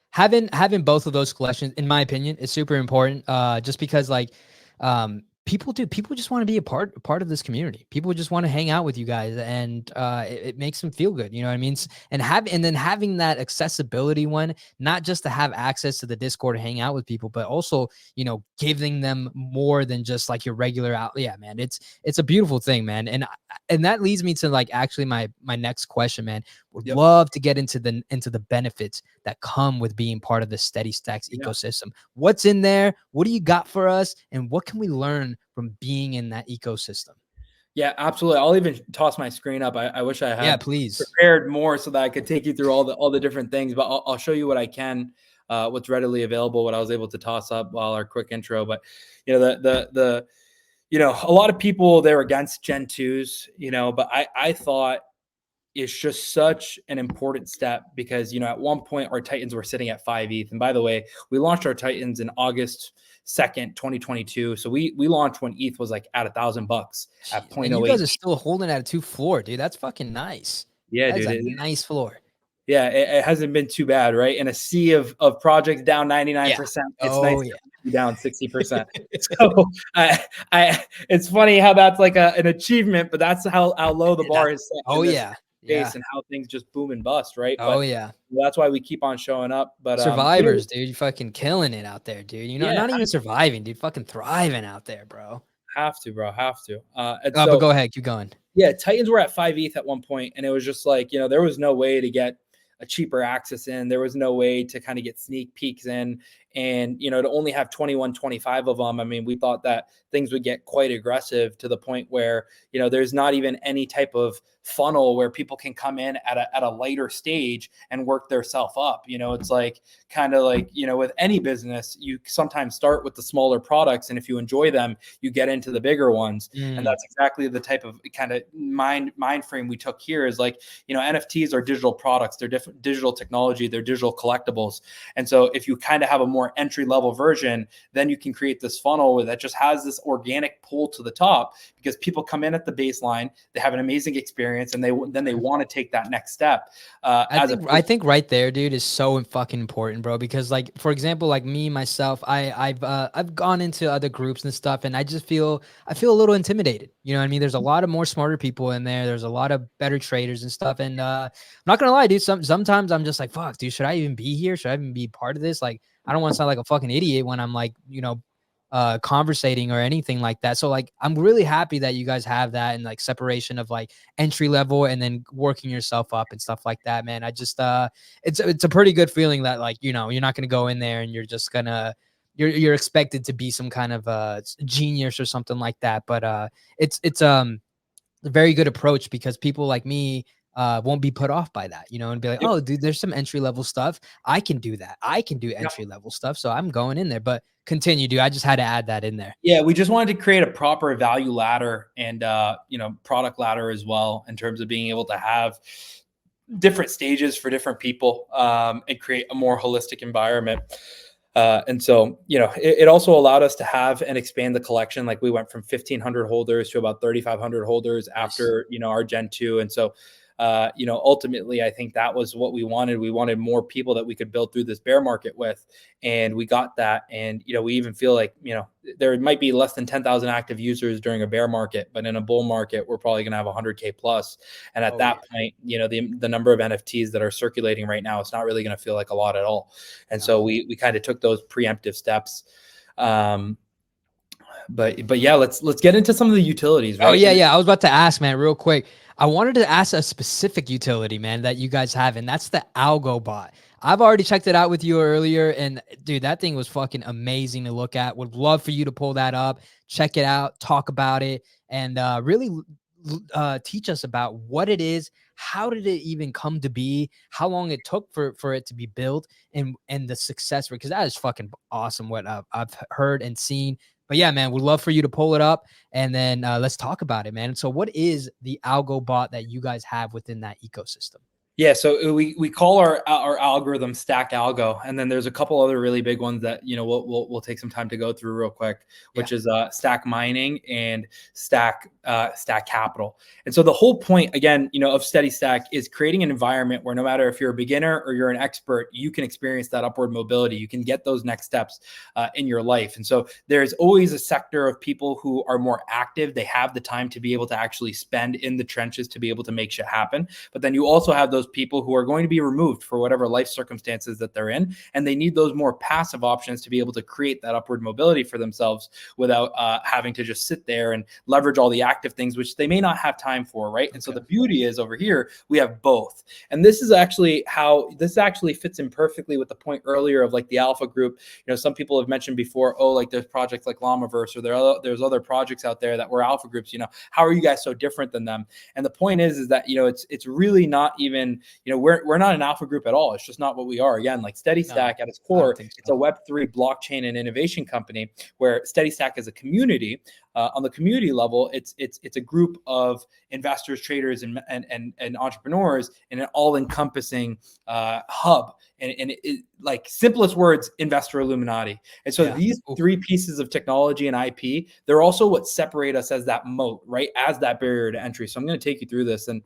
having both of those collections, in my opinion, is super important. Just because like people just want to be a part of this community. People just want to hang out with you guys, and it makes them feel good. You know what I mean? And then having that accessibility one, not just to have access to the Discord to hang out with people, but also, you know, giving them more than just like your regular out. Yeah, man, it's a beautiful thing, man. And that leads me to like actually my next question, man. Would love to get into the benefits that come with being part of the Steadystacks ecosystem. What's in there? What do you got for us? And what can we learn from being in that ecosystem? Yeah, absolutely. I'll even toss my screen up. I wish I had please prepared more so that I could take you through all the different things, but I'll show you what I can, what's readily available, what I was able to toss up while our quick intro. But you know, the you know, a lot of people, they're against Gen 2s, you know, but I thought it's just such an important step, because, you know, at one point our Titans were sitting at 5 ETH. And by the way, we launched our Titans in August 2nd, 2022. So we launched when ETH was like at $1,000 at 0.08. And you guys are still holding at a 2 floor, dude. That's fucking nice. Yeah, that's dude. A nice floor. Yeah, it hasn't been too bad, right? In a sea of projects down 99%, it's nice to be down 60%. So it's funny how that's like an achievement, but that's how low the bar is set. And how things just boom and bust, right? That's why we keep on showing up. But survivors, dude, you fucking killing it out there, dude. You know, not even surviving, dude, fucking thriving out there, bro. Have to. But go ahead, keep going. Yeah, Titans were at 5 ETH at one point, and it was just like, you know, there was no way to get a cheaper access in. There was no way to kind of get sneak peeks in. And, you know, to only have 2125 of them, I mean, we thought that things would get quite aggressive, to the point where, you know, there's not even any type of funnel where people can come in at a later stage and work their self up. You know, it's like kind of like, you know, with any business, you sometimes start with the smaller products, and if you enjoy them, you get into the bigger ones. And that's exactly the type of kind of mind frame we took here. Is like, you know, NFTs are digital products, they're different digital technology, they're digital collectibles. And so if you kind of have a more entry level version, then you can create this funnel that just has this organic pull to the top, because people come in at the baseline, they have an amazing experience, and then they want to take that next step. I think right there, dude, is so fucking important, bro. Because like, for example, like me myself, I've gone into other groups and stuff, and I feel a little intimidated. You know what I mean? There's a lot of more smarter people in there. There's a lot of better traders and stuff. And I'm not gonna lie, dude. Sometimes I'm just like, fuck, dude, should I even be here? Should I even be part of this? Like, I don't want to sound like a fucking idiot when I'm like, you know, conversating or anything like that. So like, I'm really happy that you guys have that, and like separation of like entry level and then working yourself up and stuff like that, man. I just, it's a pretty good feeling that, like, you know, you're not going to go in there and you're just gonna, you're expected to be some kind of genius or something like that. But it's a very good approach, because people like me won't be put off by that, you know, and be like, oh, dude, there's some entry level stuff. I can do that. I can do entry level stuff. So I'm going in there. But continue, dude. I just had to add that in there. Yeah, we just wanted to create a proper value ladder and, you know, product ladder as well, in terms of being able to have different stages for different people, and create a more holistic environment. And so, you know, it also allowed us to have and expand the collection. Like, we went from 1,500 holders to about 3,500 holders after, you know, our Gen 2. And so, ultimately, I think that was what we wanted. We wanted more people that we could build through this bear market with, and we got that. And, we even feel like, there might be less than 10,000 active users during a bear market, but in a bull market, we're probably going to have 100K plus. And at that point, the number of NFTs that are circulating right now, it's not really going to feel like a lot at all. And so we kind of took those preemptive steps. But yeah, let's get into some of the utilities, right? Oh yeah. I was about to ask, man, real quick. I wanted to ask a specific utility, man, that you guys have, and that's the Algo bot. I've already checked it out with you earlier, and dude, that thing was fucking amazing to look at. Would love for you to pull that up, check it out, talk about it, and really teach us about what it is. How did it even come to be? How long it took for it to be built, and the success rate? Because that is fucking awesome. What I've heard and seen. But yeah, man, would love for you to pull it up, and then let's talk about it, man. So what is the Algo bot that you guys have within that ecosystem? Yeah, so we call our algorithm Stack Algo, and then there's a couple other really big ones that we'll take some time to go through real quick, which is Stack Mining and Stack Capital. And so the whole point again, of Steady Stack is creating an environment where no matter if you're a beginner or you're an expert, you can experience that upward mobility. You can get those next steps in your life. And so there's always a sector of people who are more active. They have the time to be able to actually spend in the trenches to be able to make shit happen. But then you also have those people who are going to be removed for whatever life circumstances that they're in, and they need those more passive options to be able to create that upward mobility for themselves without having to just sit there and leverage all the active things, which they may not have time for, right? And so the beauty is over here, we have both. And this is actually how this actually fits in perfectly with the point earlier of like the alpha group. Some people have mentioned before, like there's projects like Llamaverse, or there's other projects out there that were alpha groups. How are you guys so different than them? And the point is that, it's really not even, we're not an alpha group at all. It's just not what we are. Again, like Steady Stack at its core, it's a Web3 blockchain and innovation company where Steady Stack is a community. On the community level, it's a group of investors, traders, and entrepreneurs in an all-encompassing hub. And it, like simplest words, investor Illuminati. And so these three pieces of technology and IP, they're also what separate us as that moat, right? As that barrier to entry. So I'm going to take you through this. And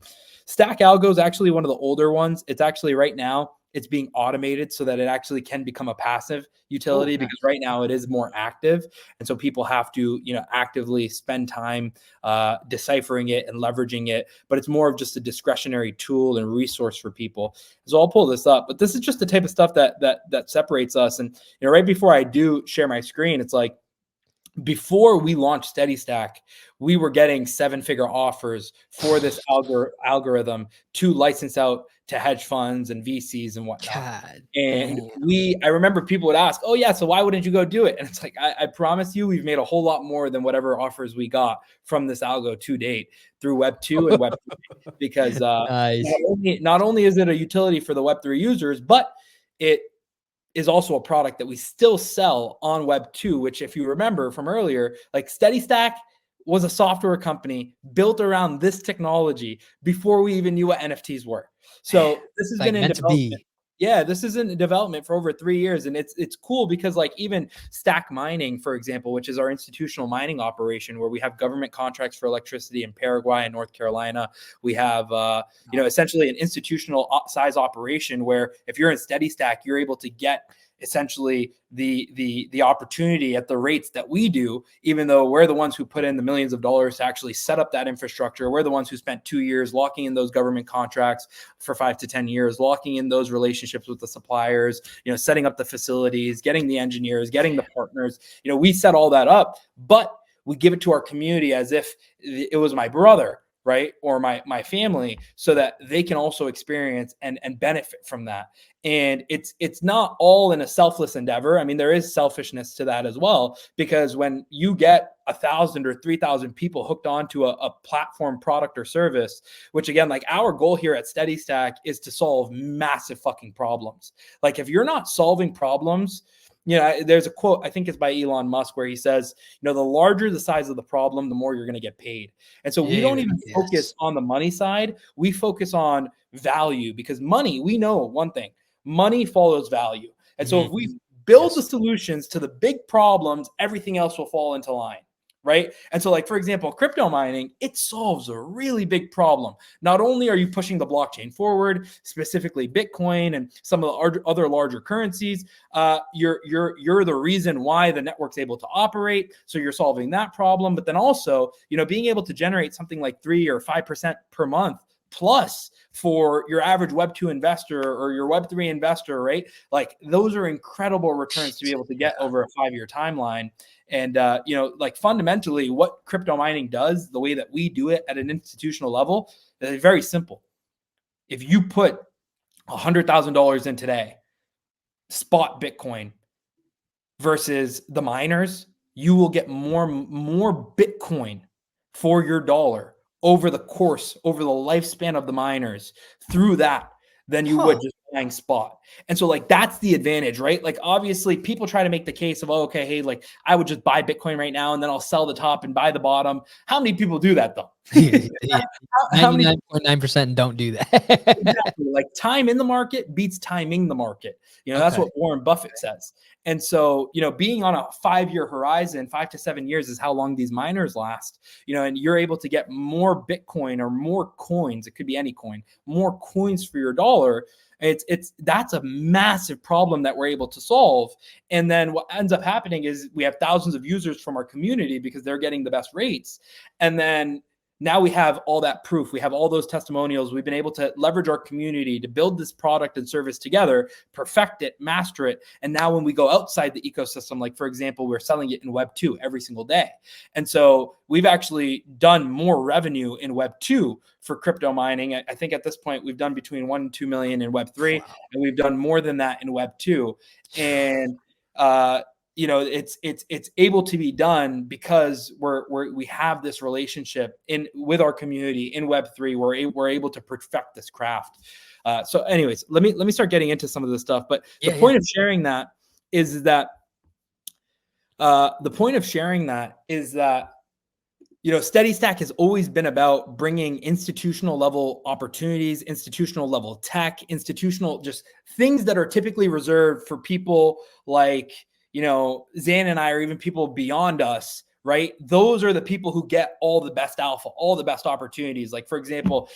Stack Algo is actually one of the older ones. It's actually right now, it's being automated so that it actually can become a passive utility, because right now it is more active. And so people have to, actively spend time deciphering it and leveraging it, but it's more of just a discretionary tool and resource for people. So I'll pull this up, but this is just the type of stuff that separates us. And, right before I do share my screen, it's like, before we launched Steady Stack, we were getting 7-figure offers for this algorithm to license out to hedge funds and VCs and whatnot. I remember people would ask, "Oh yeah, so why wouldn't you go do it?" And it's like, I promise you, we've made a whole lot more than whatever offers we got from this algo to date through Web 2 and Web 3, because not only is it a utility for the Web 3 users, but it is also a product that we still sell on Web 2, which, if you remember from earlier, like Steady Stack was a software company built around this technology before we even knew what NFTs were. So this has been in development. Yeah, this is in development for over 3 years. And it's cool because like even Stack Mining, for example, which is our institutional mining operation where we have government contracts for electricity in Paraguay and North Carolina. We have, essentially an institutional size operation where if you're in Steady Stack, you're able to get essentially the opportunity at the rates that we do, even though we're the ones who put in the millions of dollars to actually set up that infrastructure. We're the ones who spent 2 years locking in those government contracts for 5 to 10 years, locking in those relationships with the suppliers, setting up the facilities, getting the engineers, getting the partners. We set all that up, but we give it to our community as if it was my brother, right? Or my family, so that they can also experience and benefit from that. And it's not all in a selfless endeavor. I mean, there is selfishness to that as well, because when you get 1,000 or 3,000 people hooked onto a platform, product, or service, which again, like our goal here at Steady Stack is to solve massive fucking problems. Like if you're not solving problems, there's a quote, I think it's by Elon Musk, where he says, the larger the size of the problem, the more you're going to get paid. And so we don't even focus on the money side. We focus on value, because money, we know one thing, money follows value. And so if we build the solutions to the big problems, everything else will fall into line, right? And so like, for example, crypto mining, it solves a really big problem. Not only are you pushing the blockchain forward, specifically Bitcoin and some of the other larger currencies, you're the reason why the network's able to operate. So you're solving that problem, but then also, being able to generate something like 3 or 5% per month plus for your average Web2 investor or your Web3 investor, right? Like those are incredible returns to be able to get over a 5-year timeline. And, like fundamentally what crypto mining does, the way that we do it at an institutional level, is very simple. If you put $100,000 in today, spot Bitcoin versus the miners, you will get more Bitcoin for your dollar over the lifespan of the miners through that than you would just buying spot. And so like, that's the advantage, right? Like obviously people try to make the case of, okay, hey, like I would just buy Bitcoin right now and then I'll sell the top and buy the bottom. How many people do that though? 99.9% don't do that. Exactly. Like time in the market beats timing the market. That's what Warren Buffett says. And so, being on a 5-year horizon, 5 to 7 years is how long these miners last, and you're able to get more Bitcoin or more coins. It could be any coin, more coins for your dollar. That's a massive problem that we're able to solve. And then what ends up happening is we have thousands of users from our community because they're getting the best rates. And then now we have all that proof. We have all those testimonials. We've been able to leverage our community to build this product and service together, perfect it, master it. And now when we go outside the ecosystem, like for example, we're selling it in Web 2 every single day. And so we've actually done more revenue in Web 2 for crypto mining. I think at this point, we've done between 1 and 2 million in Web 3, and we've done more than that in Web 2. And, it's able to be done because we have this relationship with our community in Web3. We're able to perfect this craft. So anyways, let me start getting into some of this stuff. But the point of sharing that is that Steady Stack has always been about bringing institutional level opportunities, institutional level tech, institutional just things that are typically reserved for people like Zan and I, or even people beyond us, right? Those are the people who get all the best alpha, all the best opportunities. Like for example,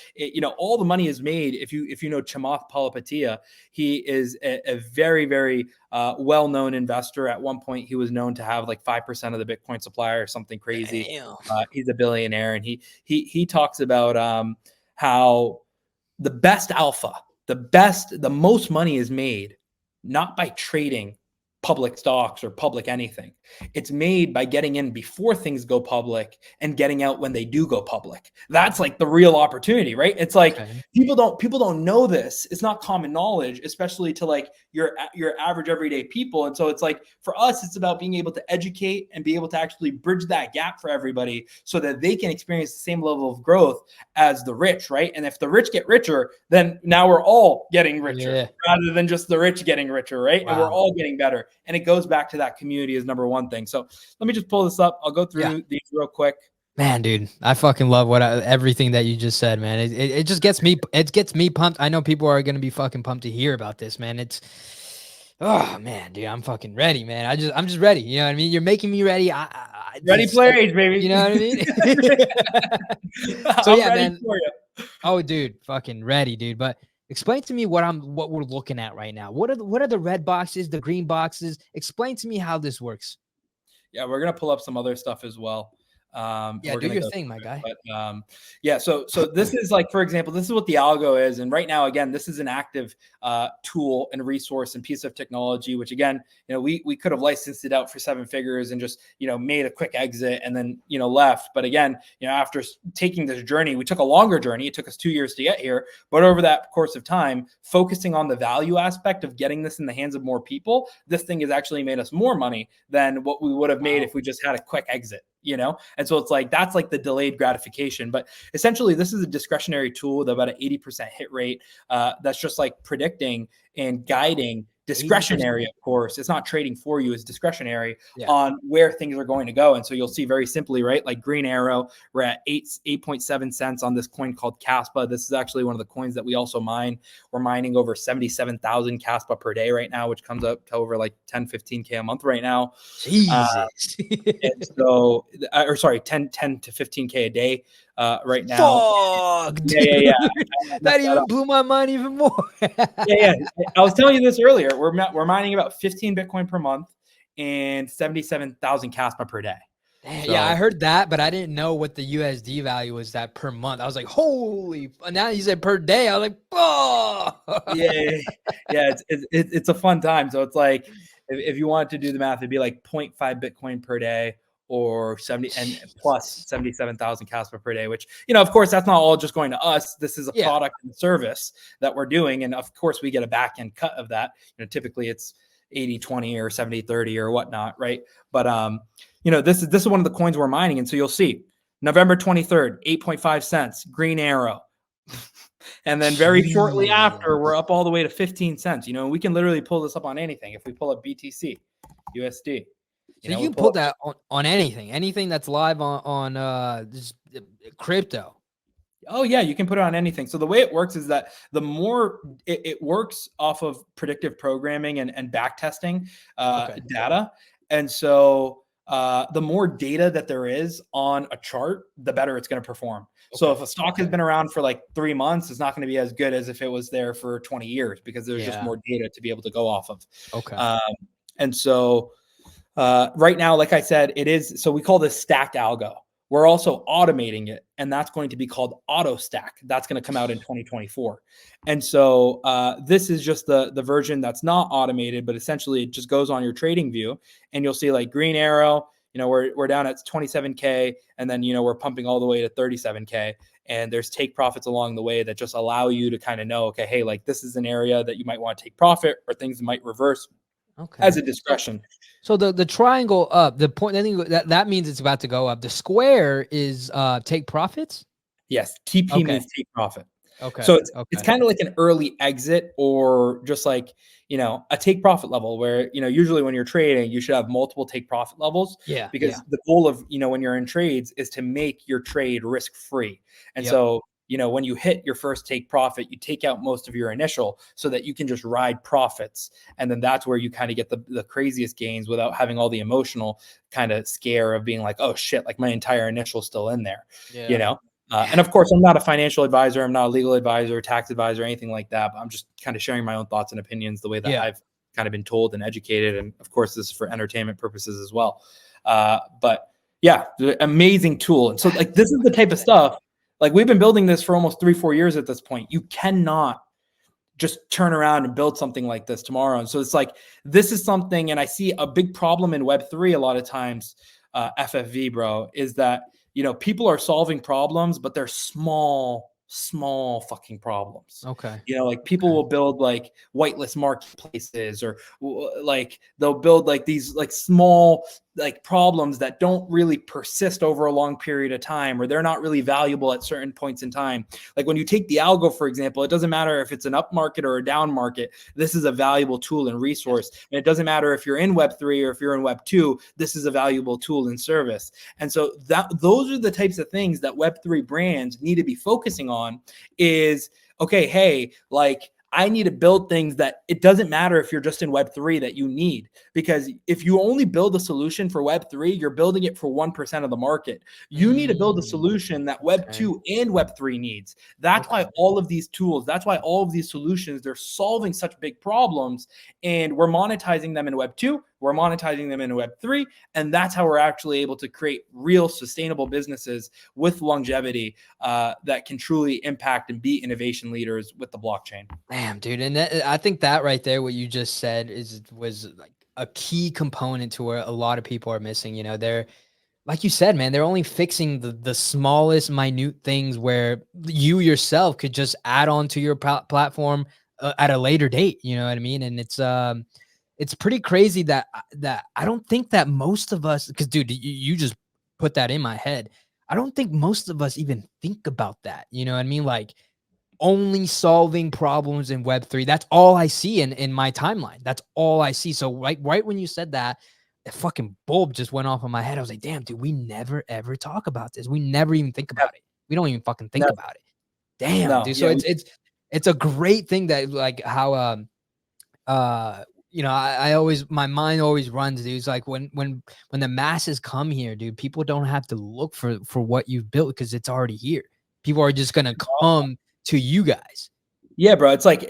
all the money is made. If you know Chamath Palihapitiya, he is a very, very well-known investor. At one point, he was known to have like 5% of the Bitcoin supply or something crazy. He's a billionaire, and he talks about how the best alpha, the most money is made not by trading public stocks or public anything. It's made by getting in before things go public and getting out when they do go public. That's like the real opportunity, right? It's like people don't know this. It's not common knowledge, especially to like your average everyday people. And so it's like for us, it's about being able to educate and be able to actually bridge that gap for everybody so that they can experience the same level of growth as the rich, right? And if the rich get richer, then now we're all getting richer rather than just the rich getting richer, right? And we're all getting better. And it goes back to that community is number one thing. So let me just pull this up. I'll go through these real quick. Man, dude, I fucking love everything that you just said, man. It just gets me. It gets me pumped. I know people are gonna be fucking pumped to hear about this, man. Oh man, dude, I'm fucking ready, man. I'm just ready. You know what I mean? You're making me ready. Ready player age, baby. You know what I mean? So yeah, man. Oh, dude, fucking ready, dude. But explain to me what we're looking at right now. What are the red boxes, the green boxes? Explain to me how this works. Yeah, we're gonna pull up some other stuff as well. Do your thing, my guy. But so this is like, for example, this is what the algo is. And right now, again, this is an active tool and resource and piece of technology, which again, we could have licensed it out for 7 figures and just, made a quick exit and then, left. But again, after taking this journey, we took a longer journey. It took us 2 years to get here. But over that course of time, focusing on the value aspect of getting this in the hands of more people, this thing has actually made us more money than what we would have made if we just had a quick exit. And so it's like, that's like the delayed gratification. But essentially, this is a discretionary tool with about an 80% hit rate. That's just like predicting and guiding discretionary, of course. It's not trading for you, it's discretionary Yeah. on where things are going to go. And so you'll see very simply, right? Like Green Arrow, we're at 8.7 cents on this coin called Caspa. This is actually one of the coins that we also mine. We're mining over 77,000 Caspa per day right now, which comes up to over like 10, 15K a month right now. Jesus. And so, or sorry, 10 to 15K a day right now. Fuck, Yeah. That even blew my mind even more. Yeah. I was telling you this earlier. We're mining about 15 Bitcoin per month and 77,000 Caspa per day. So, yeah, I heard that, but I didn't know what the USD value was that per month. I was like, holy, now you said per day. I was like, oh. yeah, it's a fun time. So it's like, if you wanted to do the math, it'd be like 0.5 Bitcoin per day or 70 and plus 77,000 Caspa per day, which, of course, that's not all just going to us. This is a product and service that we're doing. And of course, we get a back end cut of that. Typically it's 80-20 or 70-30 or whatnot, right? But this is one of the coins we're mining. And so you'll see November 23rd, 8.5 cents, Green Arrow. And then very shortly after, we're up all the way to 15 cents. We can literally pull this up on anything. If we pull up BTC, USD. So you pull that on anything that's live on this crypto. Oh yeah, you can put it on anything. So the way it works is that the more it works off of predictive programming and back testing data. And so the more data that there is on a chart, the better it's going to perform. So if a stock has been around for like 3 months, it's not going to be as good as if it was there for 20 years because there's just more data to be able to go off of. And so right now, like I said, it is. So we call this stacked algo. We're also automating it, and that's going to be called auto stack. That's going to come out in 2024. And so this is just the version that's not automated, but essentially it just goes on your trading view, and you'll see like Green Arrow. We're down at 27K, and then we're pumping all the way to 37K. And there's take profits along the way that just allow you to kind of know, okay, hey, like this is an area that you might want to take profit, or things might reverse as a discretion. So the triangle up, the point, I think that means it's about to go up. The square is take profits. Yes, TP means take profit. Okay. So it's kind of like an early exit, or just like a take profit level where usually when you're trading, you should have multiple take profit levels. Yeah. Because the goal of when you're in trades is to make your trade risk free. And so when you hit your first take profit, you take out most of your initial so that you can just ride profits. And then that's where you kind of get the craziest gains without having all the emotional kind of scare of being like, oh shit, like my entire initial still in there, and of course, I'm not a financial advisor. I'm not a legal advisor, tax advisor, anything like that. But I'm just kind of sharing my own thoughts and opinions the way that I've kind of been told and educated. And of course, this is for entertainment purposes as well. But yeah, amazing tool. And so like, this is the type of stuff, like we've been building this for almost 3-4 years at this point. You cannot just turn around and build something like this tomorrow. And so it's like, this is something, and I see a big problem in Web3 a lot of times, FFV, bro, is that, people are solving problems, but they're small fucking problems. Like people will build like whitelist marketplaces, or like they'll build like these like small like problems that don't really persist over a long period of time, or they're not really valuable at certain points in time. Like when you take the algo, for example, it doesn't matter if it's an up market or a down market. This is a valuable tool and resource. And it doesn't matter if you're in Web3 or if you're in Web2, this is a valuable tool and service. And so those are the types of things that Web3 brands need to be focusing on is, okay, hey, like, I need to build things that it doesn't matter if you're just in Web3 that you need, because if you only build a solution for Web3, you're building it for 1% of the market. You need to build a solution that Web2 and Web3 needs. That's why all of these tools, that's why all of these solutions, they're solving such big problems, and we're monetizing them in Web2, we're monetizing them in Web3, and that's how we're actually able to create real sustainable businesses with longevity that can truly impact and be innovation leaders with the blockchain. Damn, dude. And I think that right there, what you just said was like a key component to where a lot of people are missing. They're, like you said, man, they're only fixing the smallest minute things where you yourself could just add on to your platform at a later date. You know what I mean? And it's pretty crazy that I don't think that most of us, because dude, you just put that in my head. I don't think most of us even think about that. You know what I mean? Like, only solving problems in Web3. That's all I see in my timeline. That's all I see. So right when you said that, a fucking bulb just went off in my head. I was like, damn, dude, we never ever talk about this. We never even think about it. We don't even fucking think No, about it. Damn, no, dude. So yeah, it's a great thing that like how you know, I always, my mind always runs, dude. It's like when the masses come here, dude, people don't have to look for what you've built because it's already here. People are just gonna come to you guys. Yeah, bro. It's like,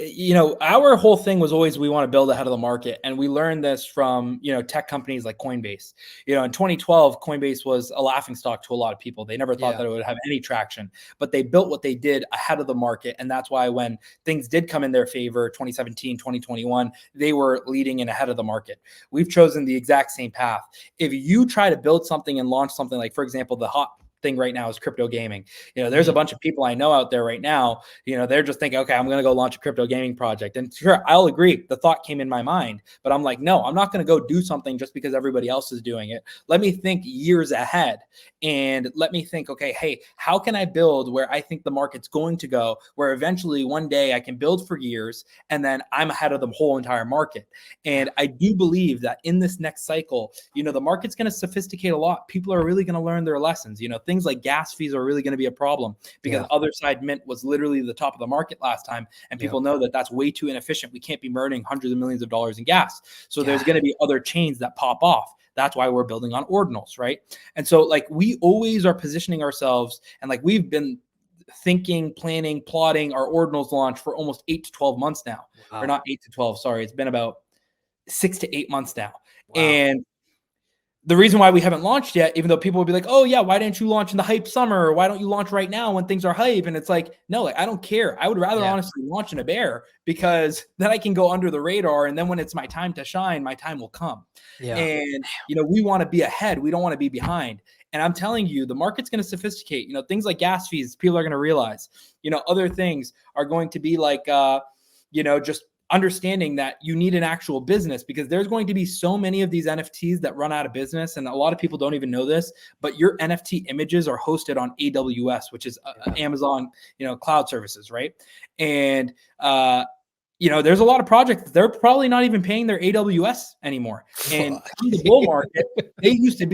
our whole thing was always we want to build ahead of the market. And we learned this from, tech companies like Coinbase. In 2012, Coinbase was a laughing stock to a lot of people. They never thought that it would have any traction, but they built what they did ahead of the market. And that's why when things did come in their favor, 2017, 2021, they were leading and ahead of the market. We've chosen the exact same path. If you try to build something and launch something like, for example, the hot thing right now is crypto gaming. There's a bunch of people I know out there right now, they're just thinking, okay, I'm going to go launch a crypto gaming project. And sure, I'll agree. The thought came in my mind, but I'm like, no, I'm not going to go do something just because everybody else is doing it. Let me think years ahead and let me think, okay, hey, how can I build where I think the market's going to go, where eventually one day I can build for years and then I'm ahead of the whole entire market. And I do believe that in this next cycle, the market's going to sophisticate a lot. People are really going to learn their lessons. Things like gas fees are really going to be a problem because other side mint was literally the top of the market last time. And people know that that's way too inefficient. We can't be burning hundreds of millions of dollars in gas. So there's going to be other chains that pop off. That's why we're building on ordinals, right? And so like we always are positioning ourselves and like we've been thinking, planning, plotting our ordinals launch for almost 8 to 12 months now. Or not 8 to 12, sorry. It's been about 6 to 8 months now. And the reason why we haven't launched yet, even though people will be like, oh yeah, why didn't you launch in the hype summer? Or why don't you launch right now when things are hype? And it's like, no, like, I don't care. I would rather honestly launch in a bear because then I can go under the radar. And then when it's my time to shine, my time will come. And, we want to be ahead. We don't want to be behind. And I'm telling you, the market's going to sophisticate, things like gas fees, people are going to realize, other things are going to be like, just understanding that you need an actual business because there's going to be so many of these NFTs that run out of business. And a lot of people don't even know this, but your NFT images are hosted on AWS, which is Amazon, cloud services, right? And, there's a lot of projects. They're probably not even paying their AWS anymore. And in the bull market, they used to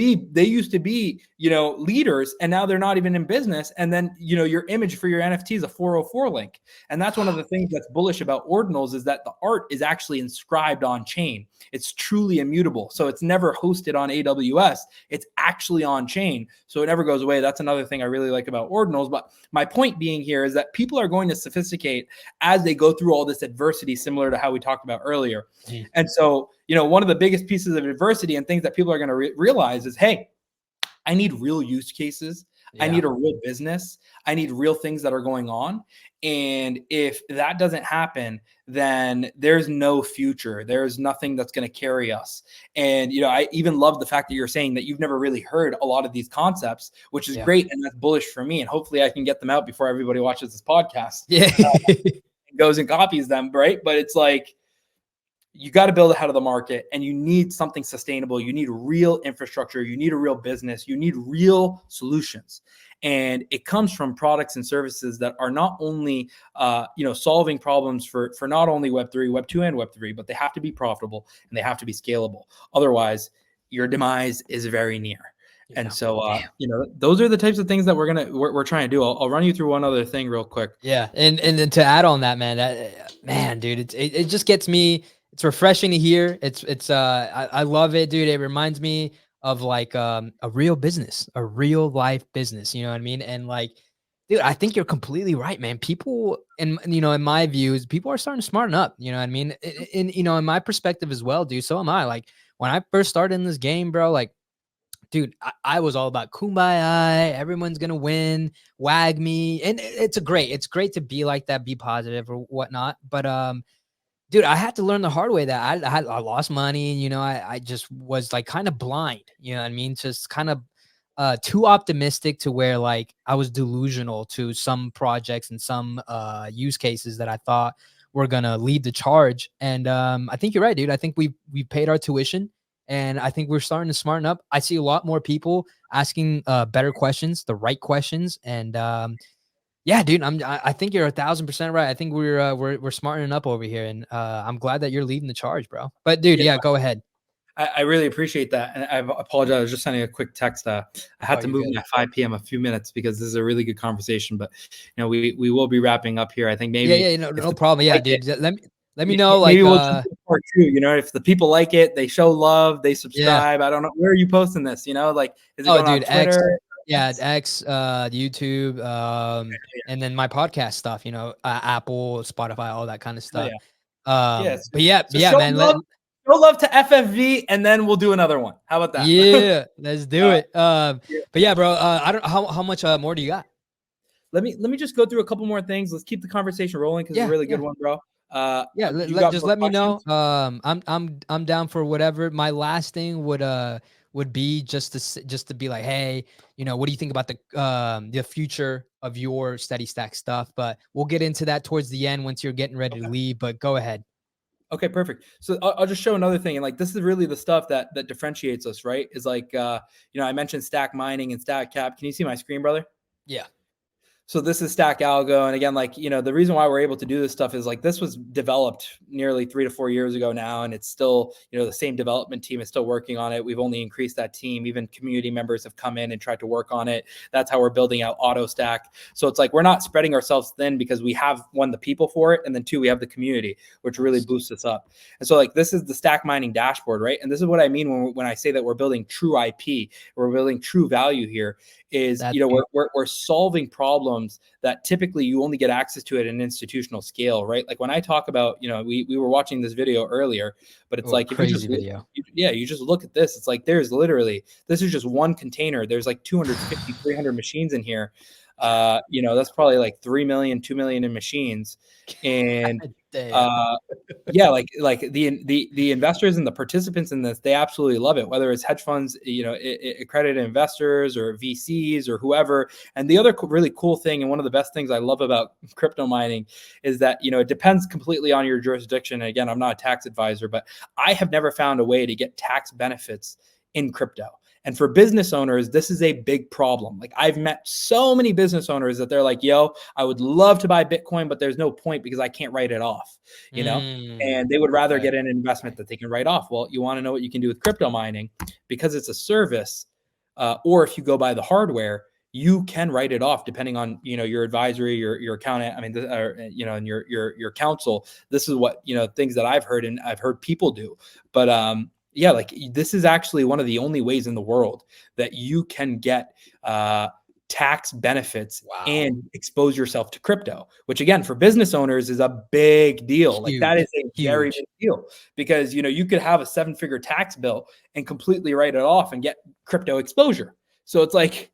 be, leaders, and now they're not even in business. And then, your image for your NFT is a 404 link. And that's one of the things that's bullish about ordinals is that the art is actually inscribed on chain. It's truly immutable. So it's never hosted on AWS. It's actually on chain. So it never goes away. That's another thing I really like about ordinals. But my point being here is that people are going to sophisticate as they go through all this adversity, similar to how we talked about earlier. And so, one of the biggest pieces of adversity and things that people are going to realize is, hey, I need real use cases. I need a real business. I need real things that are going on. And if that doesn't happen, then there's no future. There's nothing that's going to carry us. And, I even love the fact that you're saying that you've never really heard a lot of these concepts, which is great. And that's bullish for me. And hopefully I can get them out before everybody watches this podcast. Goes and copies them, right? But it's like, you got to build ahead of the market and you need something sustainable. You need real infrastructure. You need a real business. You need real solutions. And it comes from products and services that are not only, solving problems for not only Web3, Web2 and Web3, but they have to be profitable and they have to be scalable. Otherwise, your demise is very near. And so, those are the types of things that we're trying to do. I'll run you through one other thing real quick. Yeah. And then to add on that, man, dude, it just gets me, it's refreshing to hear. I love it, dude. It reminds me of like, a real business, a real life business. You know what I mean? And like, dude, I think you're completely right, man. People, in my views, people are starting to smarten up. You know what I mean? In my perspective as well, dude. So am I. Like when I first started in this game, bro, like, dude, I was all about kumbaya. Everyone's going to win. Wag me. And it's great to be like that, be positive or whatnot. But, dude, I had to learn the hard way that I lost money. I just was like kind of blind. You know what I mean? Just kind of too optimistic to where like I was delusional to some projects and some use cases that I thought were going to lead the charge. And I think you're right, dude. I think we paid our tuition. And I think we're starting to smarten up. I see a lot more people asking better questions, the right questions. And Yeah, dude, I think you're 1,000% right. I think we're smartening up over here, and I'm glad that you're leading the charge, bro. But dude, yeah, go ahead. I really appreciate that. And I apologize. I was just sending a quick text. I had Oh, to you're move good. my 5 p.m. a few minutes because this is a really good conversation. But we will be wrapping up here. I think maybe Yeah, if no the problem. people Yeah, like it, dude, let me know, maybe like, we'll just do part two. If the people like it, they show love, they yeah. subscribe. I don't know, where are you posting this? Like, is it Oh, going on dude, X, Twitter? yeah, X? X, YouTube, and then my podcast stuff, Apple, Spotify, all that kind of Oh stuff. yeah, yeah. But So yeah, show man, love, show love to FFV, and then we'll do another one. How about that? yeah, let's do it. Yeah. But yeah, bro, I don't how much more do you got? Let me just go through a couple more things. Let's keep the conversation rolling because it's a Yeah, really good yeah. one, bro. Yeah, You got just more let me know. questions? I'm down for whatever. My last thing would be just to be like, hey, what do you think about the future of your Steady Stack stuff? But we'll get into that towards the end once you're getting ready to Okay. leave. But go ahead. Okay, perfect. So I'll just show another thing, and like this is really the stuff that differentiates us, right? Is like I mentioned stack mining and stack cap. Can you see my screen, brother? Yeah. So this is Stack Algo. And again, the reason why we're able to do this stuff is like this was developed nearly 3 to 4 years ago now. And it's still, the same development team is still working on it. We've only increased that team. Even community members have come in and tried to work on it. That's how we're building out Auto Stack. So it's like we're not spreading ourselves thin because we have, one, the people for it. And then two, we have the community, which really Nice. boosts us up. And so like this is the stack mining dashboard, right? And this is what I mean when I say that we're building true IP, we're building true value here is, we're solving problems that typically you only get access to at an institutional scale, right? Like when I talk about, we were watching this video earlier, but it's like, if you just, video. you just look at this, it's like, there's literally, this is just one container. There's like 250, 300 machines in here. That's probably like 3 million, 2 million in machines. And, yeah, like the investors and the participants in this, they absolutely love it, whether it's hedge funds, accredited investors or VCs or whoever. And the other really cool thing, and one of the best things I love about crypto mining, is that it depends completely on your jurisdiction. And again, I'm not a tax advisor, but I have never found a way to get tax benefits in crypto. And for business owners, this is a big problem. Like I've met so many business owners that they're like, yo, I would love to buy Bitcoin, but there's no point because I can't write it off, and they would rather get an investment that they can write off. Well, you want to know what you can do with crypto mining, because it's a service, or if you go buy the hardware, you can write it off depending on, your advisory, your accountant, and your counsel. This is what, things that I've heard and I've heard people do. But, yeah, like this is actually one of the only ways in the world that you can get tax benefits and expose yourself to crypto, which again, for business owners is a big deal. Like that is a very big deal because, you could have a 7-figure tax bill and completely write it off and get crypto exposure. So it's like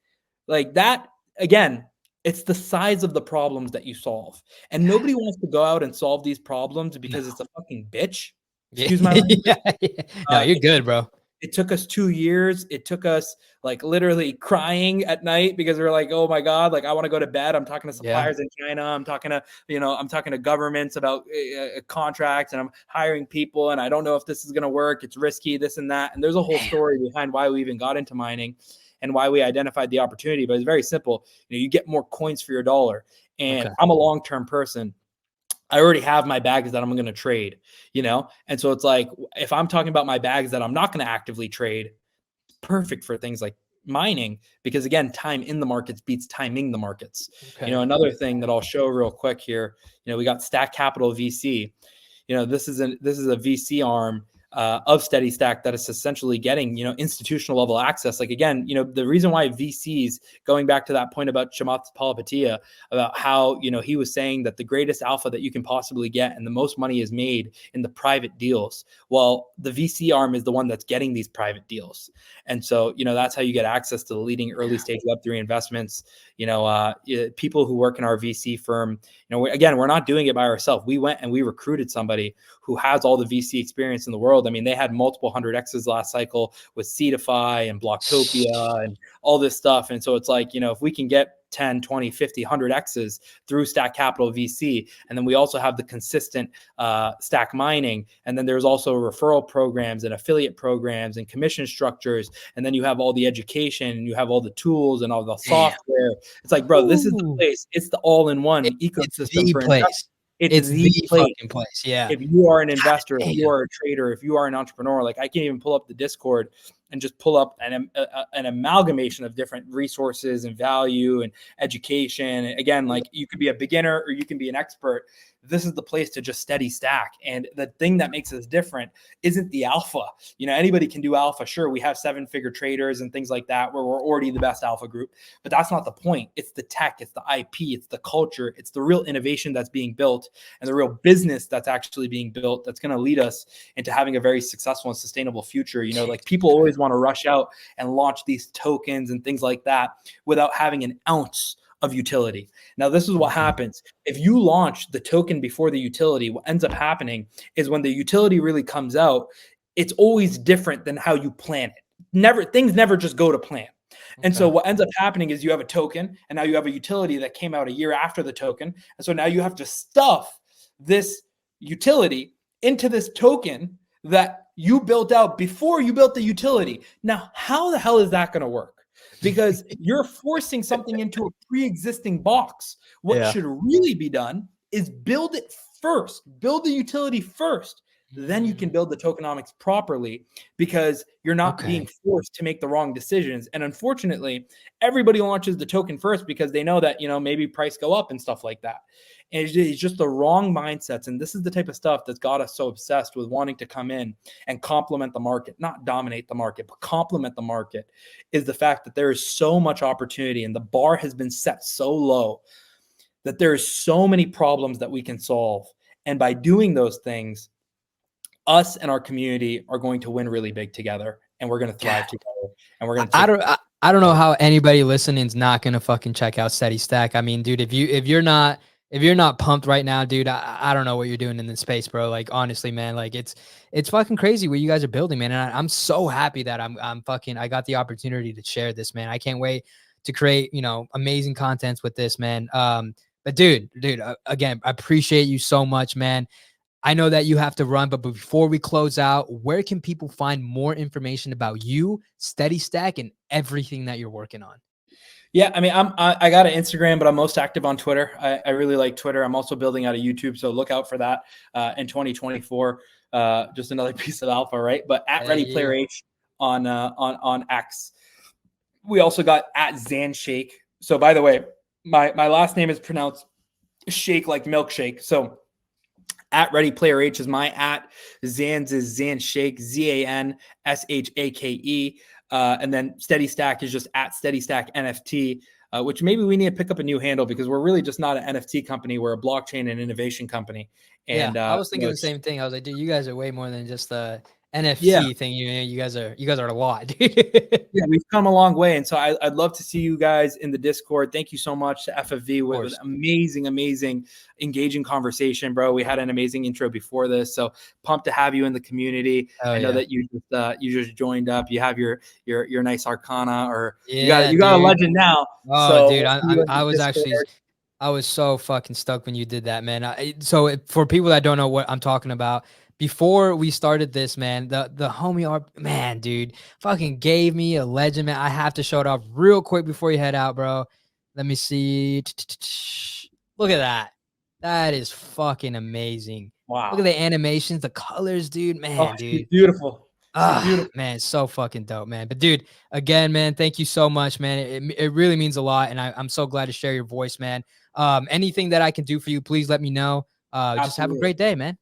that, again, it's the size of the problems that you solve. And nobody wants to go out and solve these problems because it's a fucking bitch. Excuse my language. No, you're good, bro. It took us 2 years. It took us like literally crying at night because we were like, oh my God, like I want to go to bed. I'm talking to suppliers in China. I'm talking to governments about contracts, and I'm hiring people, and I don't know if this is going to work. It's risky, this and that. And there's a whole story behind why we even got into mining and why we identified the opportunity. But it's very simple. You get more coins for your dollar. And I'm a long-term person. I already have my bags that I'm going to trade, And so it's like, if I'm talking about my bags that I'm not going to actively trade, perfect for things like mining, because again, time in the markets beats timing the markets. Another thing that I'll show real quick here, we got Stack Capital VC. This is a VC arm of Steady Stack that is essentially getting, institutional level access. Like, again, the reason why VCs, going back to that point about Chamath Palihapitiya, about how, he was saying that the greatest alpha that you can possibly get and the most money is made in the private deals. Well, the VC arm is the one that's getting these private deals. And so, that's how you get access to the leading early stage Web3 investments. People who work in our VC firm, again, we're not doing it by ourselves. We went and we recruited somebody who has all the VC experience in the world. I mean, they had multiple 100Xs last cycle with Seedify and Blocktopia and all this stuff. And so it's like, if we can get 10, 20, 50, 100 X's through Stack Capital VC. And then we also have the consistent stack mining. And then there's also referral programs and affiliate programs and commission structures. And then you have all the education and you have all the tools and all the software. It's like, bro, this is the place. It's the all-in-one ecosystem for investment. It's the fucking place. Yeah. If you are an investor, if you are a trader, if you are an entrepreneur, like I can even pull up the Discord and just pull up an amalgamation of different resources and value and education. Again, like you could be a beginner or you can be an expert. This is the place to just steady stack. And the thing that makes us different isn't the alpha. You know, anybody can do alpha. Sure, we have 7-figure traders and things like that where we're already the best alpha group, but that's not the point. It's the tech, it's the IP, it's the culture, it's the real innovation that's being built and the real business that's actually being built that's going to lead us into having a very successful and sustainable future. You know, like people always want to rush out and launch these tokens and things like that without having an ounce of utility. Now, this is what happens. If you launch the token before the utility, what ends up happening is when the utility really comes out, it's always different than how you plan it. Things never just go to plan. And so what ends up happening is you have a token and now you have a utility that came out a year after the token. And so now you have to stuff this utility into this token that you built out before you built the utility. Now, how the hell is that going to work? Because you're forcing something into a pre-existing box. What should really be done is build it first, build the utility first. Then you can build the tokenomics properly because you're not being forced to make the wrong decisions. And unfortunately, everybody launches the token first because they know that, you know, maybe price go up and stuff like that. And it's just the wrong mindsets. And this is the type of stuff that's got us so obsessed with wanting to come in and complement the market, not dominate the market, but complement the market, is the fact that there is so much opportunity and the bar has been set so low that there is so many problems that we can solve. And by doing those things, us and our community are going to win really big together, and we're going to thrive together. And we're going to. I don't know how anybody listening is not going to fucking check out Steady Stack. I mean, dude, if you're not pumped right now, dude, I don't know what you're doing in this space, bro. Like, honestly, man, like it's fucking crazy what you guys are building, man. And I'm so happy that I got the opportunity to share this, man. I can't wait to create, you know, amazing contents with this, man. But dude, again, I appreciate you so much, man. I know that you have to run, but before we close out, where can people find more information about you, Steady Stack, and everything that you're working on? Yeah, I mean, I got an Instagram, but I'm most active on Twitter. I really like Twitter. I'm also building out a YouTube, so look out for that in 2024. Just another piece of alpha, right? But at Ready Player H on X. We also got at Zanshake. So by the way, my last name is pronounced shake like milkshake. So at Ready Player H is my at. Zans is Zanshake, Zanshake. And then Steady Stack is just at Steady Stack NFT, which maybe we need to pick up a new handle because we're really just not an NFT company. We're a blockchain and innovation company. And I was thinking the same thing. I was like, dude, you guys are way more than just the NFT thing. You guys are a lot. Yeah, we've come a long way. And so I'd love to see you guys in the Discord. Thank you so much to FFV with an amazing, engaging conversation, bro. We had an amazing intro before this. So pumped to have you in the community. I know that you just joined up. You have your nice Arcana, or you got a legend now. Oh, so, dude, I was so fucking stoked when you did that, man. So for people that don't know what I'm talking about, before we started this, man, the homie, man, dude, fucking gave me a legend, man. I have to show it off real quick before you head out, bro. Let me see. Look at that. That is fucking amazing. Wow. Look at the animations, the colors, dude. Man, dude. Beautiful. Man, so fucking dope, man. But dude, again, man, thank you so much, man. It really means a lot, and I'm so glad to share your voice, man. Anything that I can do for you, please let me know. Just have a great day, man.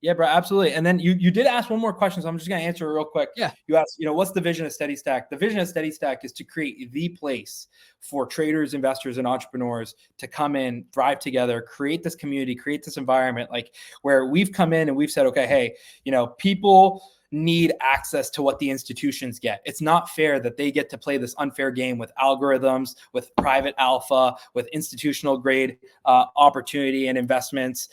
Yeah, bro, absolutely. And then you did ask one more question, so I'm just going to answer it real quick. Yeah. You asked, what's the vision of Steady Stack? The vision of Steady Stack is to create the place for traders, investors, and entrepreneurs to come in, thrive together, create this community, create this environment, like where we've come in and we've said, okay, hey, people need access to what the institutions get. It's not fair that they get to play this unfair game with algorithms, with private alpha, with institutional grade opportunity and investments.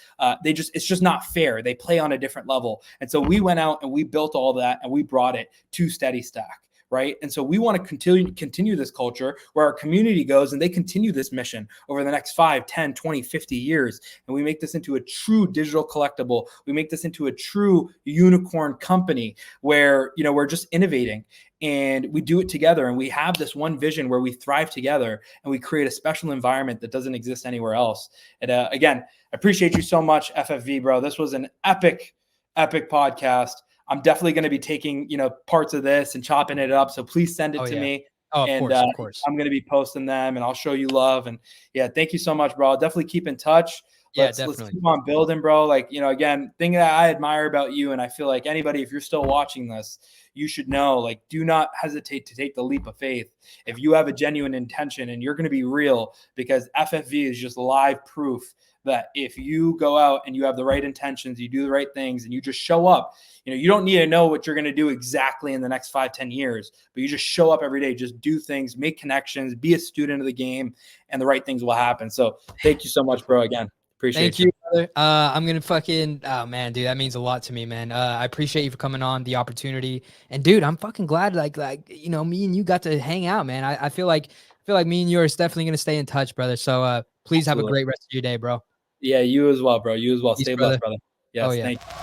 It's just not fair. They play on a different level. And so we went out and we built all that and we brought it to Steady Stack, right? And so we want to continue this culture where our community goes and they continue this mission over the next 5, 10, 20, 50 years. And we make this into a true digital collectible. We make this into a true unicorn company where, you know, we're just innovating and we do it together. And we have this one vision where we thrive together and we create a special environment that doesn't exist anywhere else. And again, I appreciate you so much, FFV, bro. This was an epic podcast. I'm definitely going to be taking, you know, parts of this and chopping it up. So please send it to me. Oh, of course, of course. I'm going to be posting them and I'll show you love. And yeah, thank you so much, bro. I'll definitely keep in touch. Let's keep on building, bro. Like, you know, again, thing that I admire about you, and I feel like anybody, if you're still watching this, you should know, like, do not hesitate to take the leap of faith. If you have a genuine intention and you're going to be real, because FFV is just live proof that if you go out and you have the right intentions, you do the right things, and you just show up, you know, you don't need to know what you're going to do exactly in the next 5, 10 years, but you just show up every day, just do things, make connections, be a student of the game, and the right things will happen. So thank you so much, bro. Again, appreciate you. Brother. I'm going to fucking, oh man, dude, that means a lot to me, man. I appreciate you for coming on, the opportunity. And dude, I'm fucking glad, like, you know, me and you got to hang out, man. I feel like me and you are definitely going to stay in touch, brother. So please have a great rest of your day, bro. Yeah, you as well, bro. You as well. Peace, Stay brother. blessed, brother. Yes, thank you.